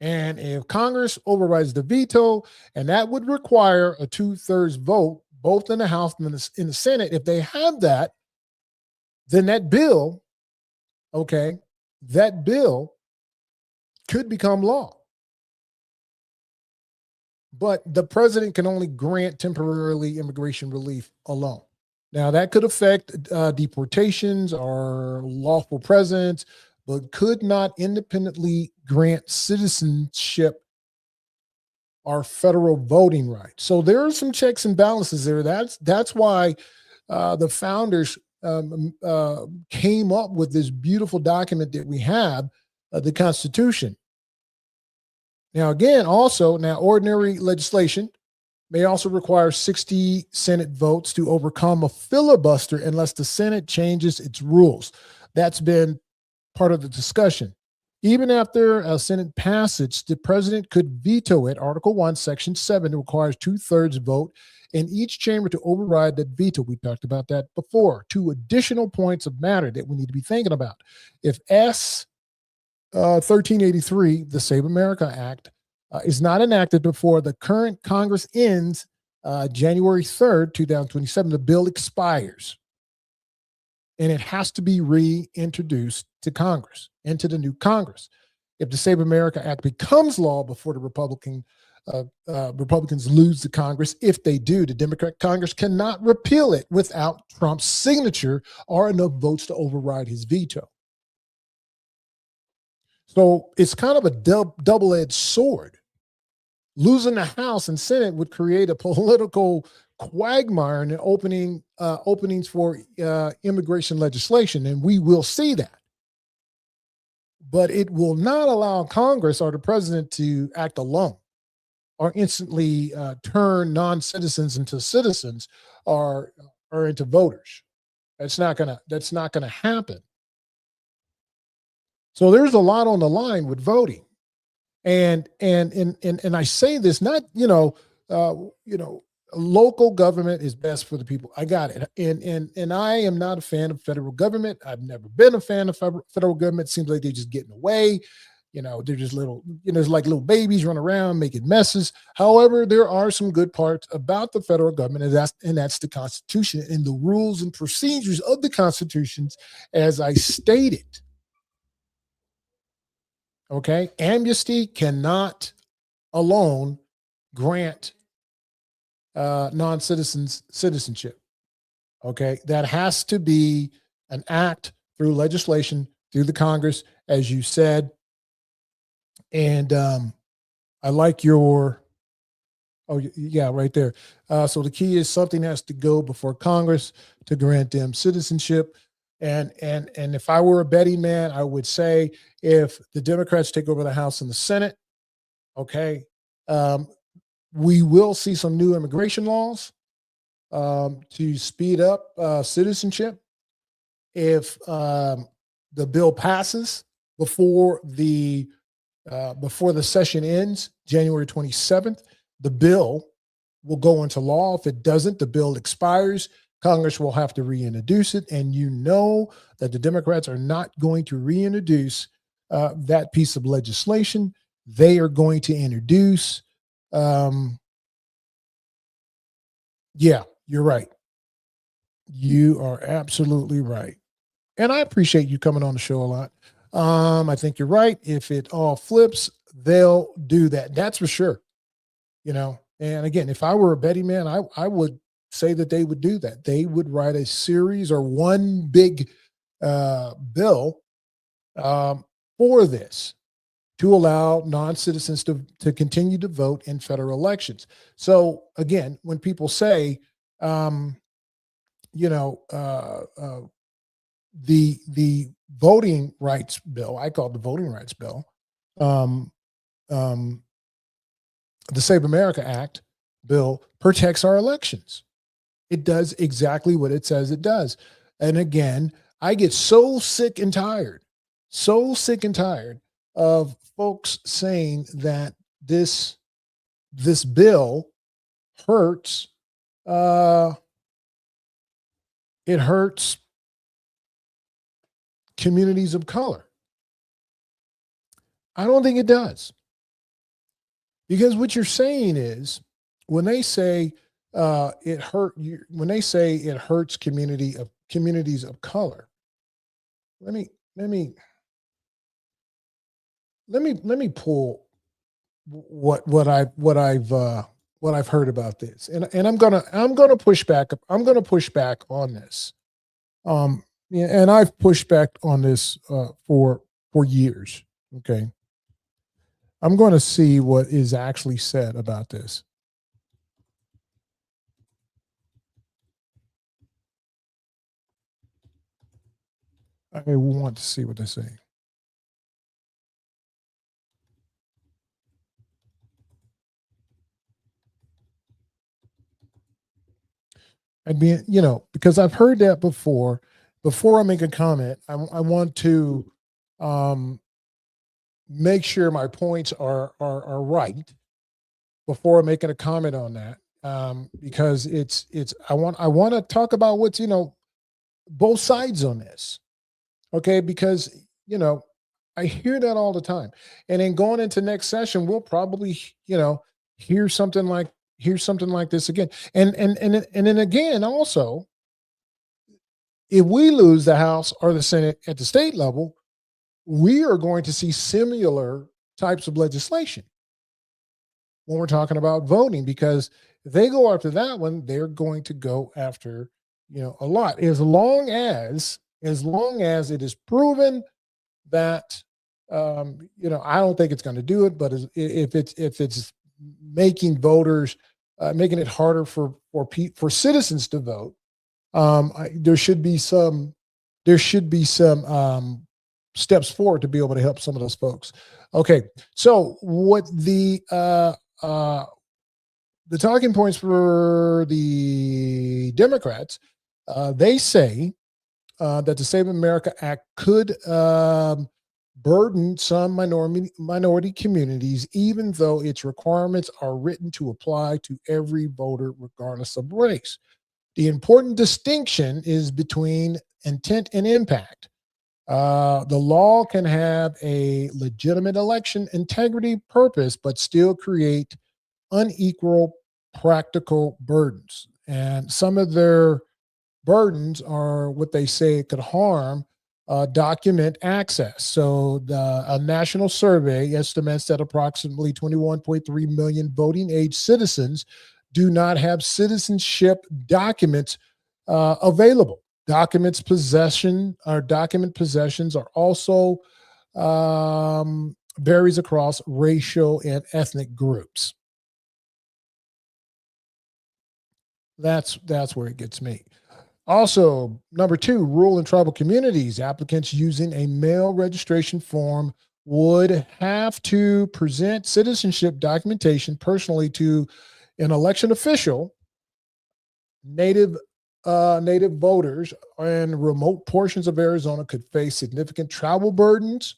And if Congress overrides the veto, and that would require a 2/3 vote, both in the House and in the Senate, if they have that, then that bill, okay, that bill could become law. But the president can only grant temporarily immigration relief alone. Now, that could affect deportations or lawful presence, but could not independently grant citizenship or federal voting rights. So there are some checks and balances there. That's why the founders came up with this beautiful document that we have, the Constitution. Now, again, ordinary legislation may also require 60 Senate votes to overcome a filibuster unless the Senate changes its rules. That's been part of the discussion. Even after a Senate passage, the president could veto it. Article 1, Section 7 requires 2/3 vote in each chamber to override that veto. We talked about that before. 2 additional points of matter that we need to be thinking about. If S 1383, the Save America Act, is not enacted before the current Congress ends January 3rd, 2027, the bill expires. And it has to be reintroduced to Congress, into the new Congress. If the Save America Act becomes law before the Republican Republicans lose the Congress. If they do, the Democrat Congress cannot repeal it without Trump's signature or enough votes to override his veto. So it's kind of a double-edged sword. Losing the House and Senate would create a political quagmire and openings for immigration legislation, and we will see that. But it will not allow Congress or the president to act alone or instantly turn non-citizens into citizens or into voters. That's not gonna happen. So there's a lot on the line with voting. And I say this not, local government is best for the people. I got it. And I am not a fan of federal government. I've never been a fan of federal government. It seems like they're just getting away. They're just little, it's like little babies running around making messes. However, there are some good parts about the federal government, and that's the Constitution and the rules and procedures of the Constitutions, as I stated. Okay, amnesty cannot alone grant non-citizens citizenship. Okay, that has to be an act through legislation, through the Congress, as you said. And I like your, oh yeah, right there. So the key is something has to go before Congress to grant them citizenship. And if I were a betting man, I would say if the Democrats take over the House and the Senate, okay, we will see some new immigration laws to speed up citizenship. If the bill passes before the session ends, January 27th, the bill will go into law. If it doesn't, the bill expires. Congress will have to reintroduce it. And you know that the Democrats are not going to reintroduce that piece of legislation. They are going to introduce, yeah, you're right. You are absolutely right. And I appreciate you coming on the show a lot. I think you're right. If it all flips, they'll do that. That's for sure. And again, if I were a betting man, I would say that they would do that. They would write a series or one big bill for this to allow non-citizens to continue to vote in federal elections. So again, when people say, the voting rights bill, I call it the voting rights bill, the Save America Act bill protects our elections. It does exactly what it says it does. And again, I get so sick and tired of folks saying that this bill hurts, it hurts communities of color. I don't think it does. Because what you're saying is when they say it hurts communities of color, let me pull what I've heard about this, and I'm gonna push back. I'm gonna push back on this. And I've pushed back on this for years. Okay, I'm going to see what is actually said about this. I want to see what they say. I'd be, because I've heard that before. Before I make a comment, I want to make sure my points are right before making a comment on that, because it's I want to talk about what's both sides on this, okay? Because I hear that all the time, and then going into next session, we'll probably hear something like this again, and then again also. If we lose the House or the Senate at the state level, we are going to see similar types of legislation. when we're talking about voting, because if they go after that one, they're going to go after, a lot. As long as it is proven that, I don't think it's going to do it, but if it's making voters, making it harder for citizens to vote, there should be some steps forward to be able to help some of those folks. Okay, so what the talking points for the Democrats, they say that the Save America Act could burden some minority communities, even though its requirements are written to apply to every voter, regardless of race. The important distinction is between intent and impact. The law can have a legitimate election integrity purpose, but still create unequal practical burdens. And some of their burdens are what they say it could harm document access. So a national survey estimates that approximately 21.3 million voting age citizens do not have citizenship documents available. Document possessions are also varies across racial and ethnic groups. That's where it gets me. Also, number two, rural and tribal communities. Applicants using a mail registration form would have to present citizenship documentation personally to an election official. Native voters in remote portions of Arizona could face significant travel burdens.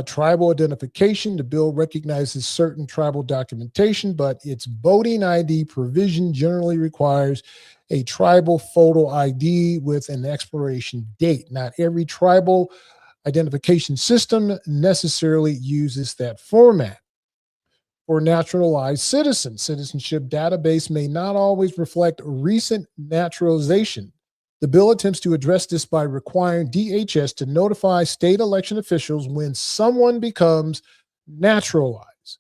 Tribal identification. The bill recognizes certain tribal documentation, but its voting ID provision generally requires a tribal photo ID with an expiration date. Not every tribal identification system necessarily uses that format. For naturalized citizens, citizenship database may not always reflect recent naturalization. The bill attempts to address this by requiring DHS to notify state election officials when someone becomes naturalized.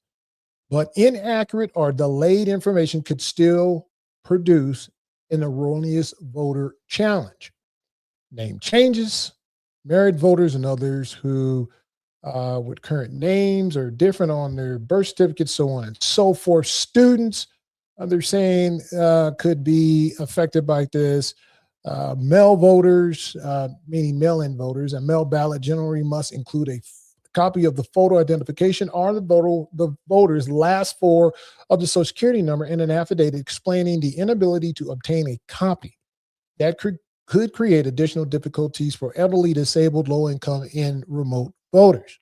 But inaccurate or delayed information could still produce an erroneous voter challenge. Name changes, married voters, and others who with current names are different on their birth certificates, so on and so forth. Students, they're saying, could be affected by this. Mail voters, meaning mail-in voters, a mail ballot generally must include a copy of the photo identification or the voter's last four of the Social Security number and an affidavit explaining the inability to obtain a copy. That could create additional difficulties for elderly, disabled, low-income, and remote voters.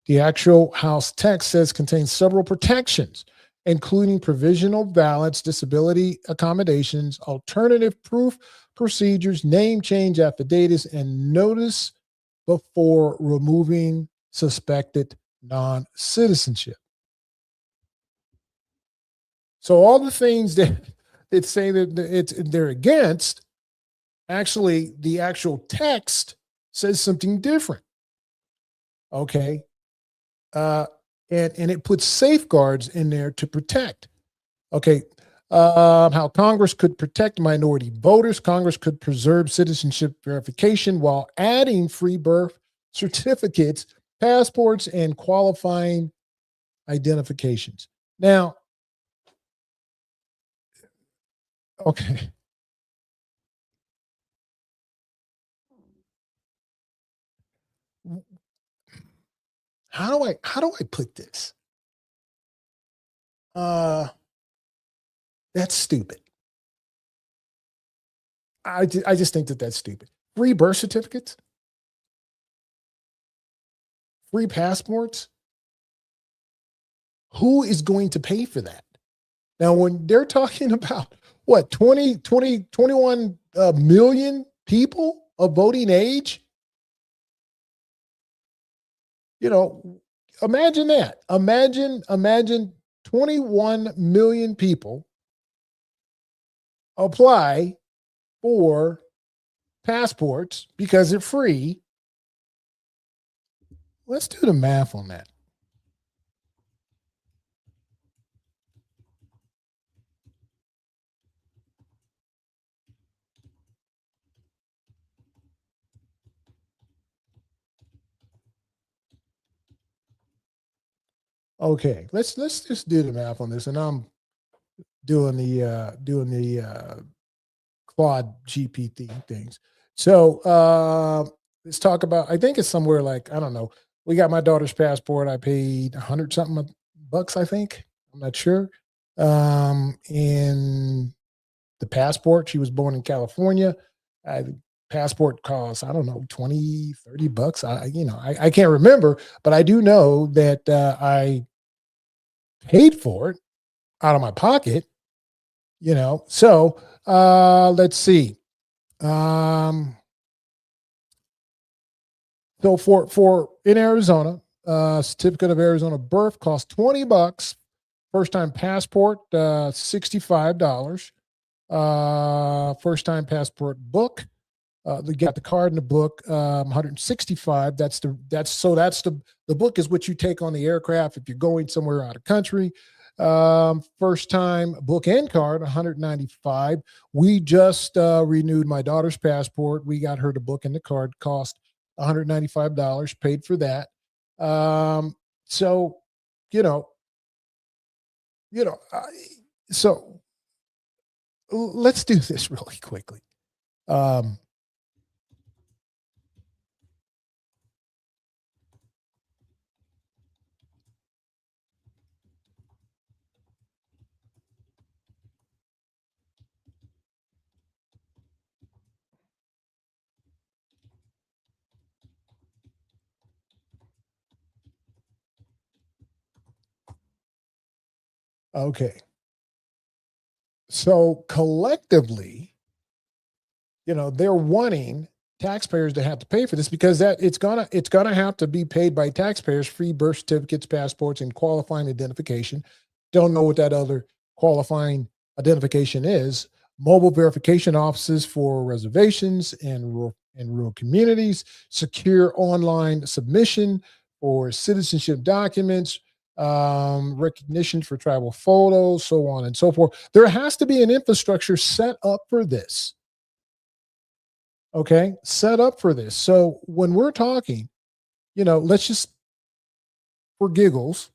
The actual House text says contains several protections, including provisional ballots, disability accommodations, alternative proof procedures, name change affidavits, and notice before removing suspected non-citizenship. So all the things that say that they're against, actually, the actual text says something different. Okay. And it puts safeguards in there to protect. Okay. How Congress could protect minority voters. Congress could preserve citizenship verification while adding free birth certificates, passports, and qualifying identifications. Now, okay. How do I put this? That's stupid. I just think that that's stupid. Free birth certificates, free passports. Who is going to pay for that? Now, when they're talking about what, 21 million people of voting age, imagine that. Imagine 21 million people apply for passports because they're free. Let's do the math on that. Okay, let's just do the math on this, and I'm doing the Claude GPT things. So let's talk about. I think it's somewhere like, I don't know. We got my daughter's passport. I paid 100 something bucks. I think, I'm not sure. In the passport, she was born in California. The passport costs, I don't know, 20, 30 bucks. I can't remember, but I do know that I paid for it out of my pocket. So let's see. Um, so for in Arizona, certificate of Arizona birth costs 20 bucks. First time passport, $65. First time passport book. They got the card and the book, 165. That's the book is what you take on the aircraft if you're going somewhere out of country. First time book and card, 195. We just renewed my daughter's passport. We got her the book and the card, cost $195. Paid for that. So, you know, you know, so let's do this really quickly. Um, okay. So collectively, they're wanting taxpayers to have to pay for this because that it's gonna have to be paid by taxpayers. Free birth certificates, passports, and qualifying identification. Don't know what that other qualifying identification is. Mobile verification offices for reservations and rural communities. Secure online submission for citizenship documents. Recognition for travel photos, so on and so forth. There has to be an infrastructure set up for this. Okay, set up for this. So when we're talking, let's just for giggles,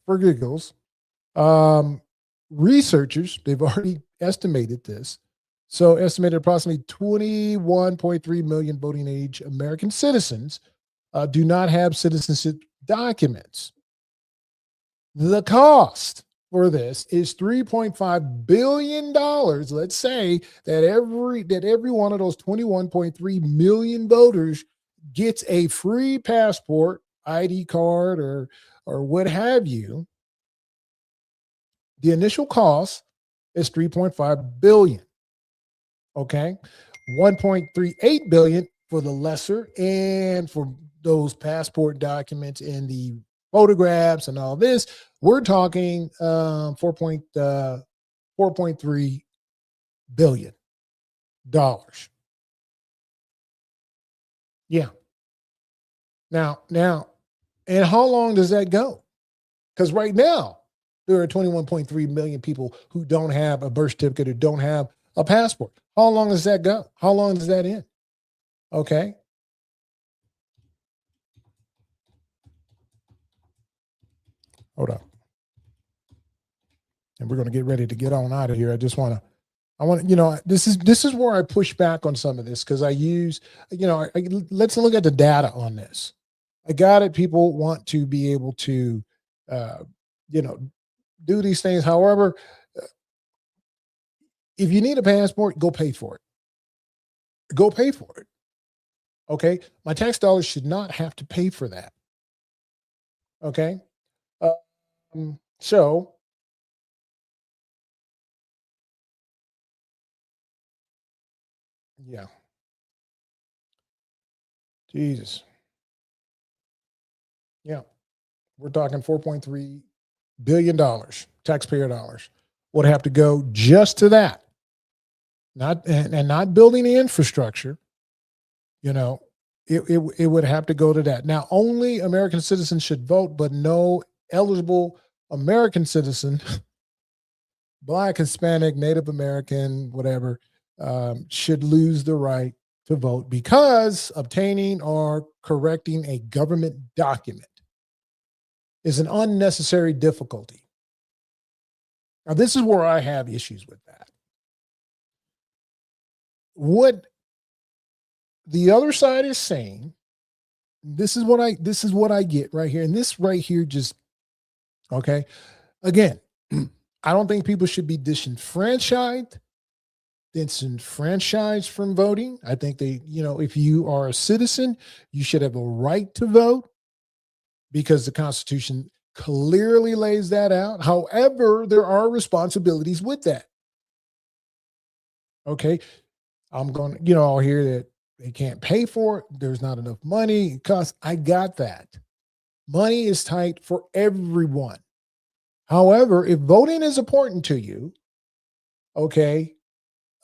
for giggles, um, researchers, they've already estimated this. So estimated approximately 21.3 million voting age American citizens do not have citizenship documents. The cost for this is $3.5 billion. Let's say that every one of those 21.3 million voters gets a free passport, ID card, or what have you. The initial cost is 3.5 billion. Okay. 1.38 billion for the lesser, and for those passport documents and the photographs and all this, we're talking 4.3 billion dollars. Yeah. Now, and how long does that go? Because right now there are 21.3 million people who don't have a birth certificate or don't have a passport. How long does that go? How long does that end? Okay. Hold on. And we're going to get ready to get on out of here. This is where I push back on some of this, because I use, let's look at the data on this. I got it. People want to be able to, uh, you know, do these things. However, if you need a passport, go pay for it. Go pay for it. Okay. My tax dollars should not have to pay for that. Okay. So, yeah, Jesus. Yeah. We're talking $4.3 billion taxpayer dollars would have to go just to that, not and not building the infrastructure. You know, it would have to go to that. Now, only American citizens should vote, but no eligible American citizen, Black, Hispanic, Native American, whatever, should lose the right to vote because obtaining or correcting a government document. is an unnecessary difficulty. Now, this is where I have issues with that. What the other side is saying, this is what I get right here. And this right here just, okay. Again, I don't think people should be disenfranchised from voting. I think if you are a citizen, you should have a right to vote because the Constitution clearly lays that out. However, there are responsibilities with that. Okay. I'll hear that they can't pay for it. There's not enough money. Because I got that. Money is tight for everyone. However, if voting is important to you, okay,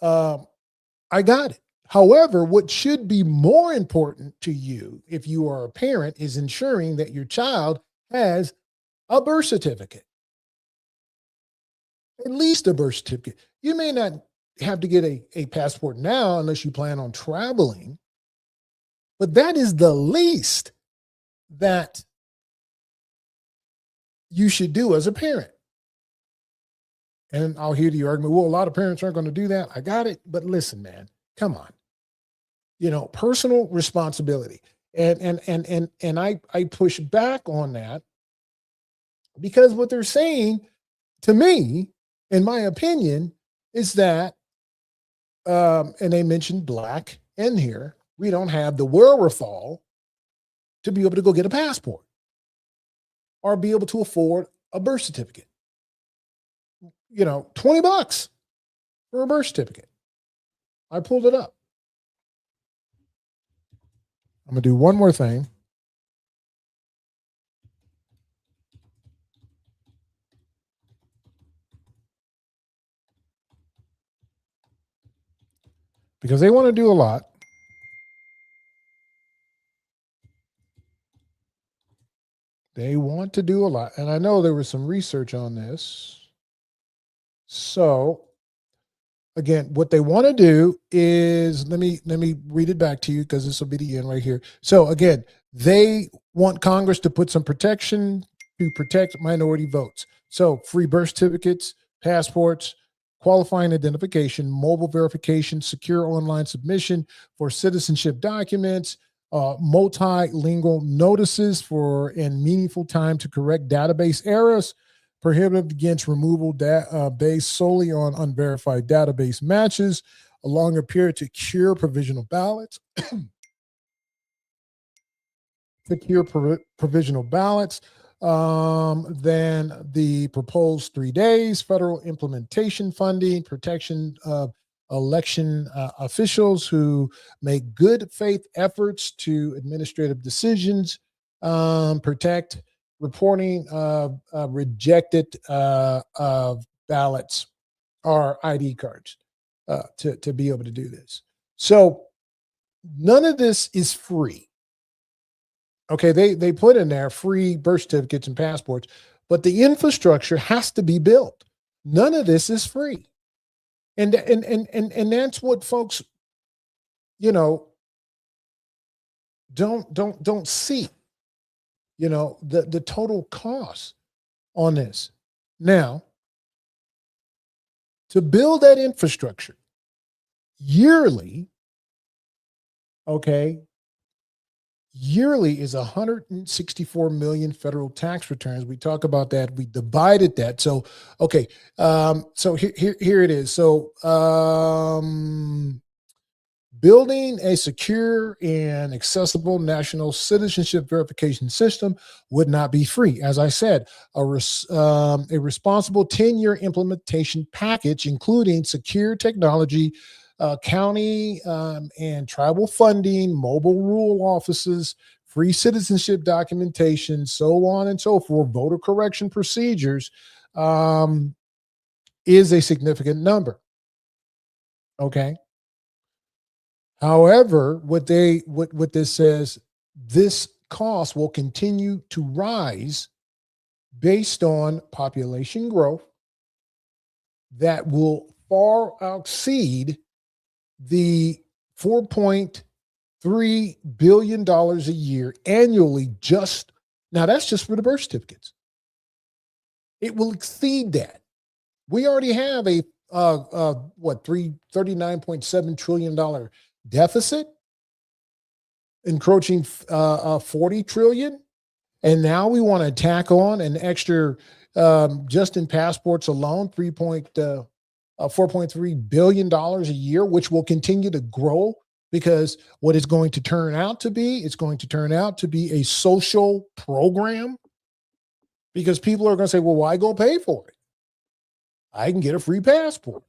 I got it. However, what should be more important to you if you are a parent is ensuring that your child has a birth certificate. At least a birth certificate. You may not have to get a passport now unless you plan on traveling, but that is the least that you should do as a parent. And I'll hear the argument, well, a lot of parents aren't going to do that. I got it. But listen, man, come on. Personal responsibility. And I push back on that because what they're saying to me, in my opinion, is that, and they mentioned black in here, we don't have the wherewithal to be able to go get a passport or be able to afford a birth certificate. $20 for a birth certificate. I pulled it up. I'm going to do one more thing. Because they want to do a lot. They want to do a lot. And I know there was some research on this. So again, what they want to do is, let me read it back to you because this will be the end right here. So again, they want Congress to put some protection to protect minority votes. So free birth certificates, passports, qualifying identification, mobile verification, secure online submission for citizenship documents, multilingual notices and meaningful time to correct database errors, prohibited against removal based solely on unverified database matches, a longer period to cure provisional ballots, than the proposed 3 days, federal implementation funding, protection of election officials who make good faith efforts to administrative decisions, protect reporting of rejected ballots or ID cards to be able to do this. So none of this is free. Okay, they put in there free birth certificates and passports, but the infrastructure has to be built. None of this is free. And that's what folks, don't see, the total cost on this. Now, to build that infrastructure yearly, yearly is 164 million federal tax returns. We talk about that. We divided that. So, so here it is. So, building a secure and accessible national citizenship verification system would not be free. As I said, a responsible 10-year implementation package, including secure technology, county and tribal funding, mobile rural offices, free citizenship documentation, so on and so forth, voter correction procedures, is a significant number. Okay. However, what this says, this cost will continue to rise based on population growth that will far exceed the $4.3 billion a year annually just Now, that's just for the birth certificates. It will exceed that. We already have a $39.7 trillion deficit, encroaching 40 trillion. And now we want to tack on an extra, just in passports alone, $4.3 billion a year, which will continue to grow, because what it's going to turn out to be, it's going to turn out to be a social program, because people are going to say, well, why go pay for it? I can get a free passport.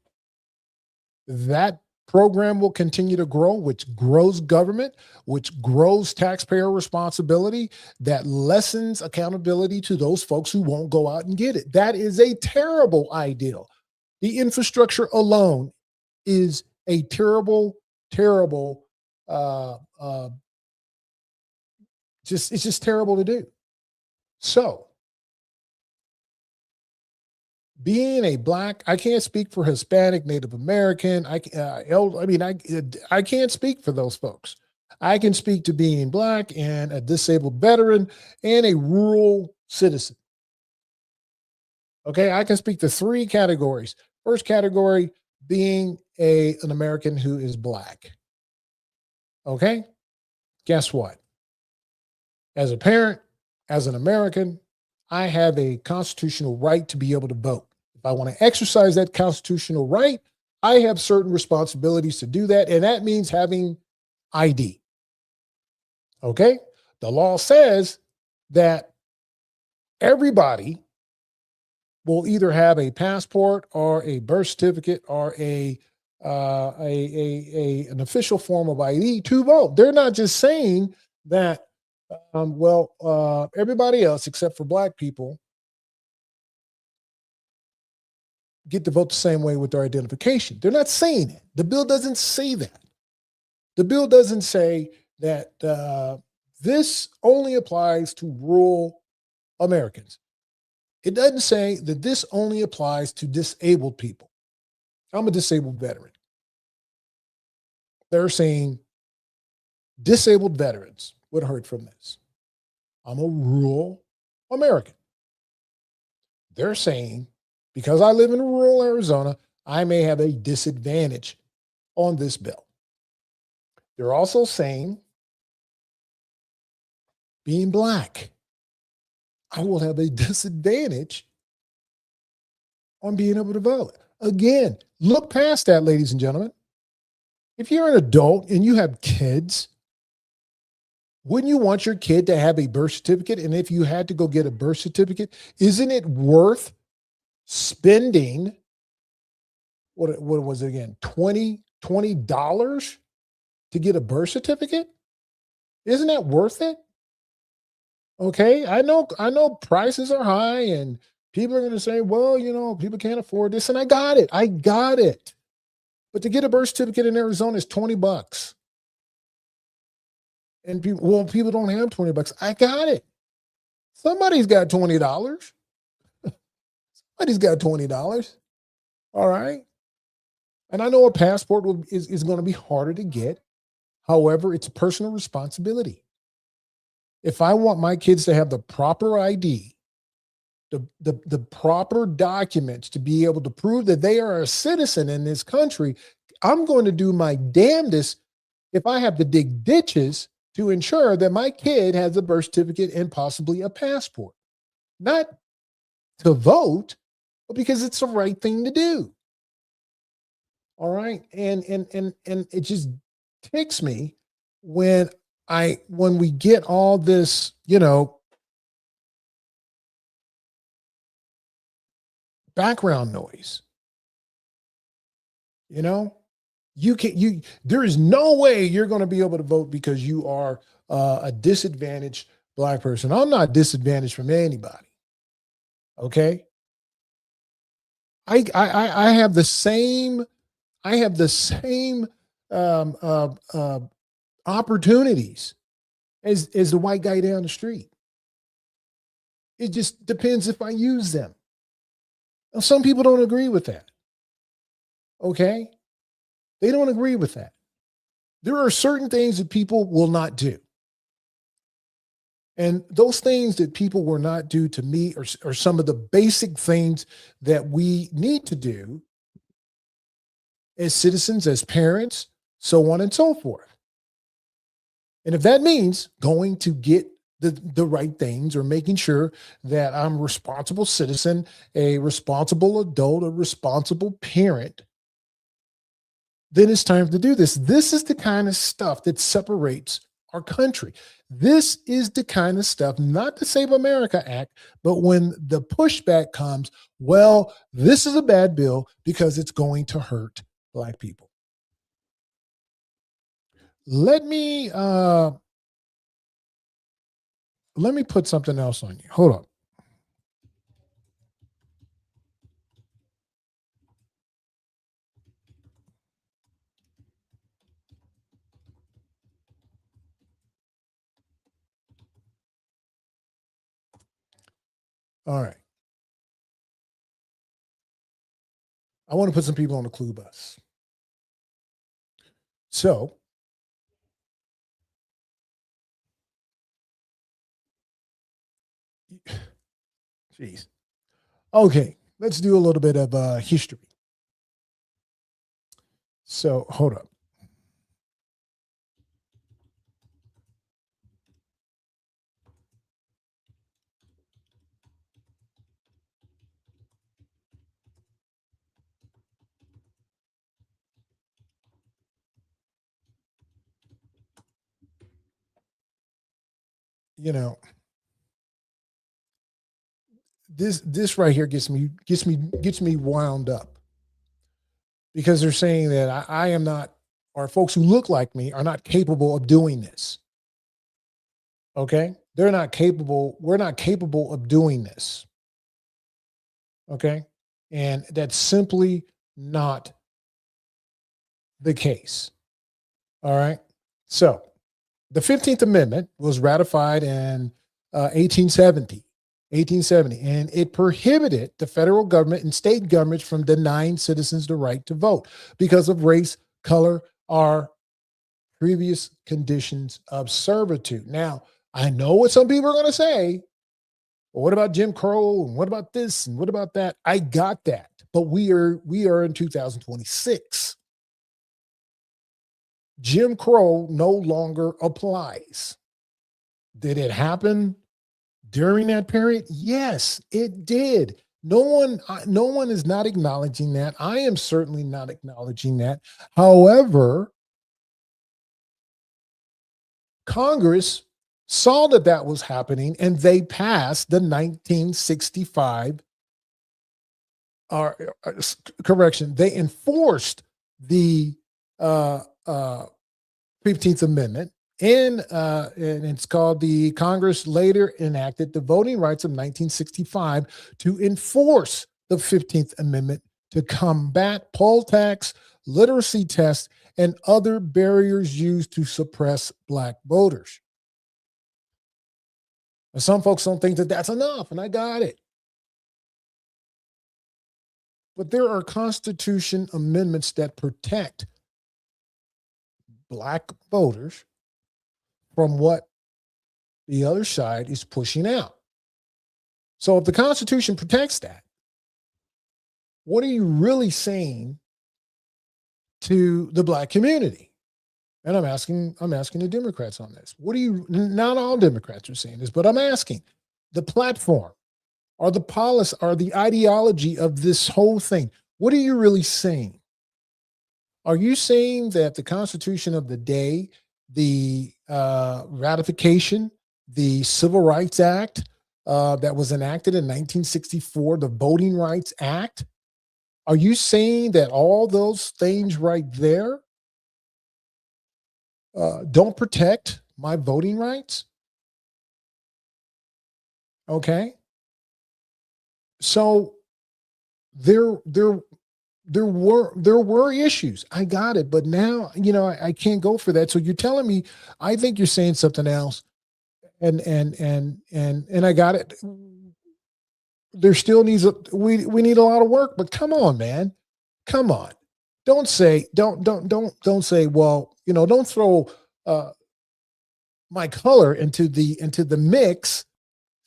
That program will continue to grow, which grows government, which grows taxpayer responsibility, that lessens accountability to those folks who won't go out and get it. That is a terrible idea. The infrastructure alone is a terrible, terrible, it's just terrible to do. So, being a Black, I can't speak for Hispanic, Native American. I can't speak for those folks. I can speak to being Black and a disabled veteran and a rural citizen. Okay, I can speak to three categories. First category being an American who is Black. Okay, guess what? As a parent, as an American, I have a constitutional right to be able to vote. If I want to exercise that constitutional right, I have certain responsibilities to do that, and that means having ID. Okay? The law says that everybody will either have a passport or a birth certificate or an official form of ID to vote. They're not just saying that, everybody else except for Black people get to vote the same way with their identification. They're not saying it. The bill doesn't say that. The bill doesn't say that this only applies to rural Americans. It doesn't say that this only applies to disabled people. I'm a disabled veteran. They're saying disabled veterans would hurt from this. I'm a rural American. They're saying, because I live in rural Arizona, I may have a disadvantage on this bill. They're also saying, being Black, I will have a disadvantage on being able to vote. Again, look past that, ladies and gentlemen. If you're an adult and you have kids, wouldn't you want your kid to have a birth certificate? And if you had to go get a birth certificate, isn't it worth spending, what was it again, $20 to get a birth certificate? Isn't that worth it? Okay, I know prices are high and people are going to say, well, people can't afford this, and I got it. But to get a birth certificate in Arizona is $20. And people don't have $20. I got it. Somebody's got $20. Somebody's got $20. All right. And I know a passport is going to be harder to get. However, it's a personal responsibility. If I want my kids to have the proper ID, the proper documents to be able to prove that they are a citizen in this country, I'm going to do my damnedest if I have to dig ditches to ensure that my kid has a birth certificate and possibly a passport. Not to vote, but because it's the right thing to do. All right. And it just ticks me when we get all this, background noise. There is no way you're going to be able to vote because you are a disadvantaged Black person. I'm not disadvantaged from anybody. Okay. I have the same opportunities as the white guy down the street. It just depends if I use them. Now, some people don't agree with that. Okay. They don't agree with that. There are certain things that people will not do. And those things that people were not due to me are some of the basic things that we need to do as citizens, as parents, so on and so forth. And if that means going to get the right things or making sure that I'm a responsible citizen, a responsible adult, a responsible parent, then it's time to do this. This is the kind of stuff that separates our country. This is the kind of stuff, not the Save America Act, but when the pushback comes, well, this is a bad bill because it's going to hurt Black people. Let me put something else on you. Hold on. All right. I want to put some people on the clue bus. So, geez. Okay, let's do a little bit of history. So, hold up. You know, this right here gets me wound up because they're saying that I am not, or folks who look like me are not capable of doing this. Okay, they're not capable. We're not capable of doing this. Okay, and that's simply not the case. All right. So the 15th Amendment was ratified in 1870, and it prohibited the federal government and state governments from denying citizens the right to vote because of race, color, or previous conditions of servitude. Now, I know what some people are going to say. Well, what about Jim Crow? And what about this? And what about that? I got that. But we are in 2026. Jim Crow no longer applies. Did it happen during that period? Yes, it did. No one is not acknowledging that. I am certainly not acknowledging that. However, Congress saw that was happening and they passed the 1965 correction. They enforced the 15th Amendment, and it's called the Congress later enacted the Voting Rights of 1965 to enforce the 15th Amendment to combat poll tax, literacy tests, and other barriers used to suppress Black voters. And some folks don't think that that's enough, and I got it. But there are Constitution amendments that protect Black voters from what the other side is pushing out. So if the Constitution protects that, what are you really saying to the Black community? And I'm asking the Democrats on this. What do you, not all Democrats are saying this, but I'm asking the platform or the policy or the ideology of this whole thing. What are you really saying? Are you saying that the Constitution of the day, the ratification, the Civil Rights Act that was enacted in 1964, the Voting Rights Act, are you saying that all those things right there don't protect my voting rights? Okay. So there were issues. I got it, but now I can't go for that. So you're telling me, I think you're saying something else, and I got it. There still needs we need a lot of work, but come on, man, come on. Don't say, well, don't throw my color into the mix,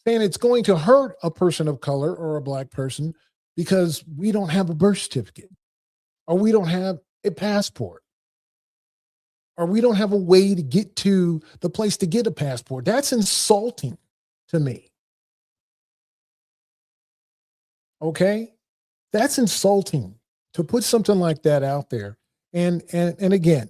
saying it's going to hurt a person of color or a black person because we don't have a birth certificate, or we don't have a passport, or we don't have a way to get to the place to get a passport. That's insulting to me. Okay? That's insulting to put something like that out there. And again,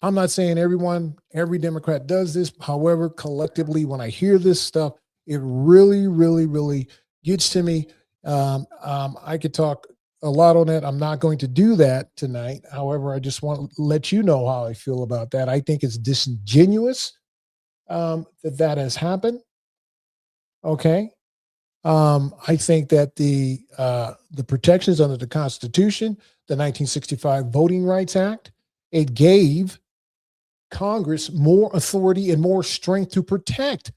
I'm not saying every Democrat does this. However, collectively, when I hear this stuff, it really, really, really gets to me. I could talk a lot on that. I'm not going to do that tonight. However, I just want to let you know how I feel about that. I think it's disingenuous that has happened. Okay. I think that the protections under the Constitution, the 1965 Voting Rights Act, it gave Congress more authority and more strength to protect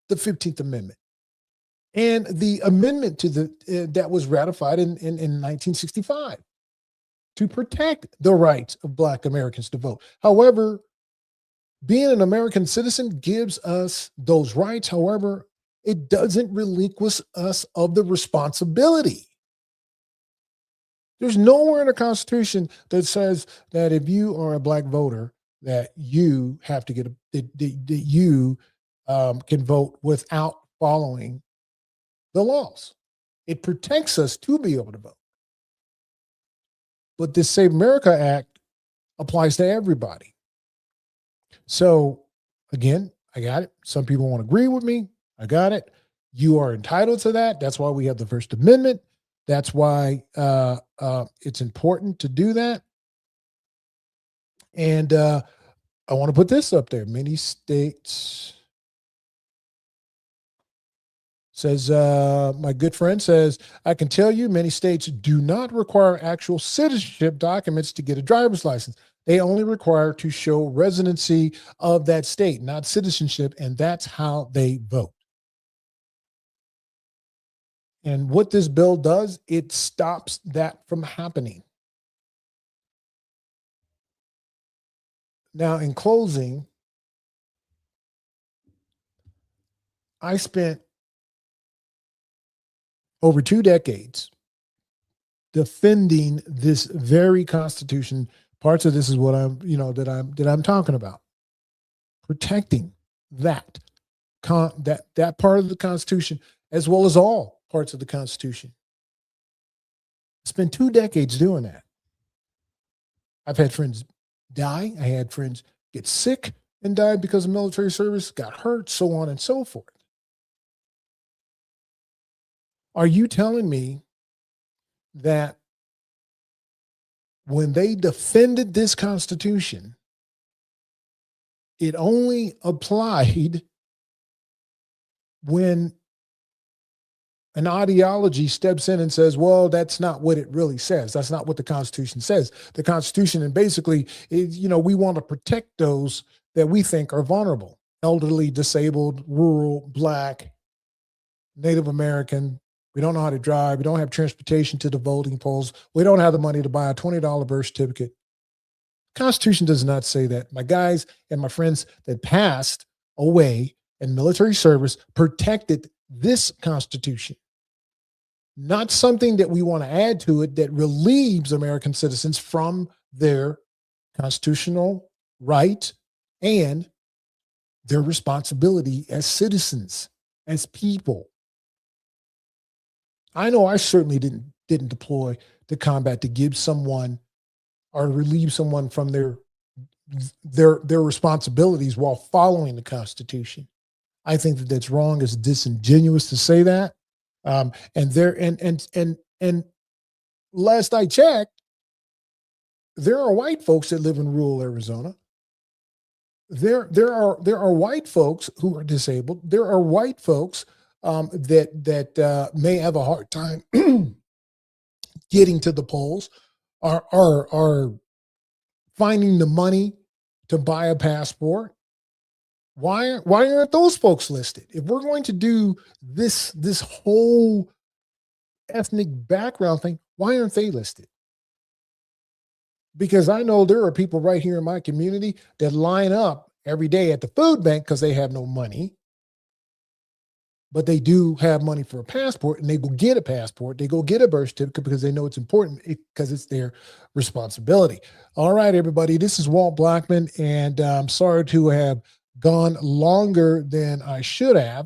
the 15th Amendment and the amendment to the that was ratified in 1965 to protect the rights of Black Americans to vote. However, being an American citizen gives us those rights. However, it doesn't relinquish us of the responsibility. There's nowhere in the Constitution that says that if you are a Black voter, that you have to get that you can vote without following the laws. It protects us to be able to vote. But this Save America Act applies to everybody. So again, I got it. Some people won't agree with me. I got it. You are entitled to that. That's why we have the First Amendment. That's why it's important to do that. And I want to put this up there. Many states, says, my good friend says, I can tell you many states do not require actual citizenship documents to get a driver's license. They only require to show residency of that state, not citizenship, and that's how they vote. And what this bill does, it stops that from happening. Now, in closing, I spent over 2 decades defending this very Constitution. Parts of this is what I'm talking about. Protecting that part of the Constitution, as well as all parts of the Constitution. I spent 2 decades doing that. I've had friends die. I had friends get sick and died because of military service, got hurt, so on and so forth. Are you telling me that when they defended this Constitution, it only applied when an ideology steps in and says, well, that's not what it really says. That's not what the Constitution says. The Constitution, and basically, is, we want to protect those that we think are vulnerable: elderly, disabled, rural, Black, Native American. We don't know how to drive. We don't have transportation to the voting polls. We don't have the money to buy a $20 birth certificate. The Constitution does not say that. My guys and my friends that passed away in military service protected this Constitution, not something that we want to add to it that relieves American citizens from their constitutional right and their responsibility as citizens, as people. I know I certainly didn't deploy to combat to give someone or relieve someone from their responsibilities while following the Constitution. I think that that's wrong. It's disingenuous to say that. And last I checked, there are white folks that live in rural Arizona. There are white folks who are disabled. There are white folks that may have a hard time getting to the polls, are finding the money to buy a passport. Why aren't those folks listed? If we're going to do this whole ethnic background thing, why aren't they listed? because I know there are people right here in my community that line up every day at the food bank because they have no money, but they do have money for a passport, and they go get a passport. They go get a birth certificate because they know it's important because it's their responsibility. All right, everybody, this is Walt Blackman, and I'm sorry to have gone longer than I should have.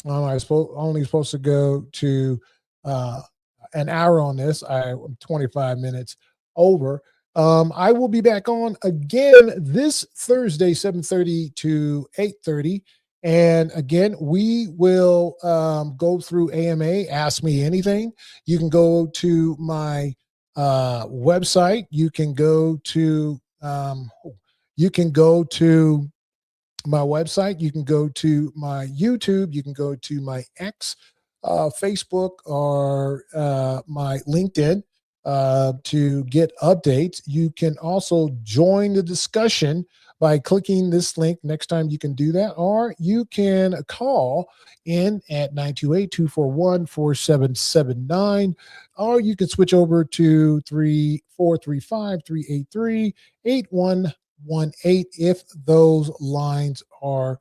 I was only supposed to go to uh, an hour on this. I'm 25 minutes over. I will be back on again this Thursday, 7:30 to 8:30. And again, we will go through AMA, Ask Me Anything. You can go to my website. You can go to my website. You can go to my YouTube. You can go to my X, Facebook, or my LinkedIn to get updates. You can also join the discussion by clicking this link. Next time you can do that, or you can call in at 928-241-4779, or you can switch over to 435-383-8118 if those lines are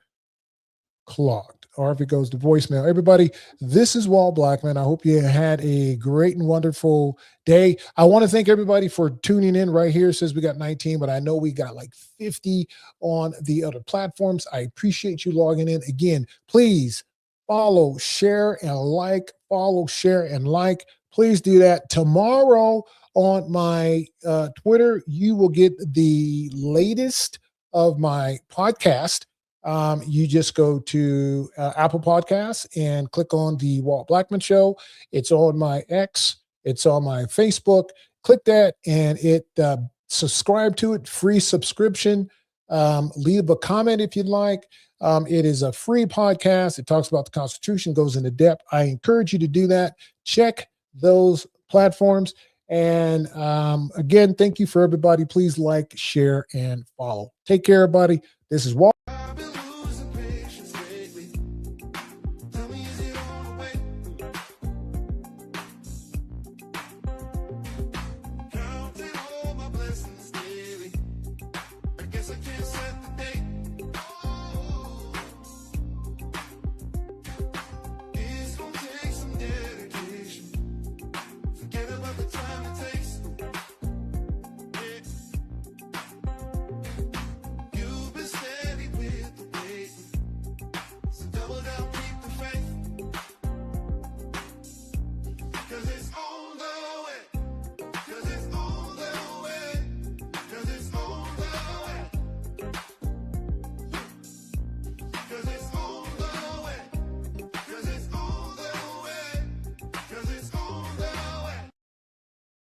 clogged or if it goes to voicemail. Everybody, this is Walt Blackman. I hope you had a great and wonderful day. I want to thank everybody for tuning in right here. It says we got 19, but I know we got like 50 on the other platforms. I appreciate you logging in. Again, please follow, share, and like. Follow, share, and like. Please do that. Tomorrow on my Twitter, you will get the latest of my podcast. You just go to Apple Podcasts and click on the Walt Blackman Show. It's on my X. It's on my Facebook. Click that and subscribe to it. Free subscription. Leave a comment if you'd like. It is a free podcast. It talks about the Constitution, goes into depth. I encourage you to do that. Check those platforms. And again, thank you for everybody. Please like, share, and follow. Take care, everybody. This is Walt.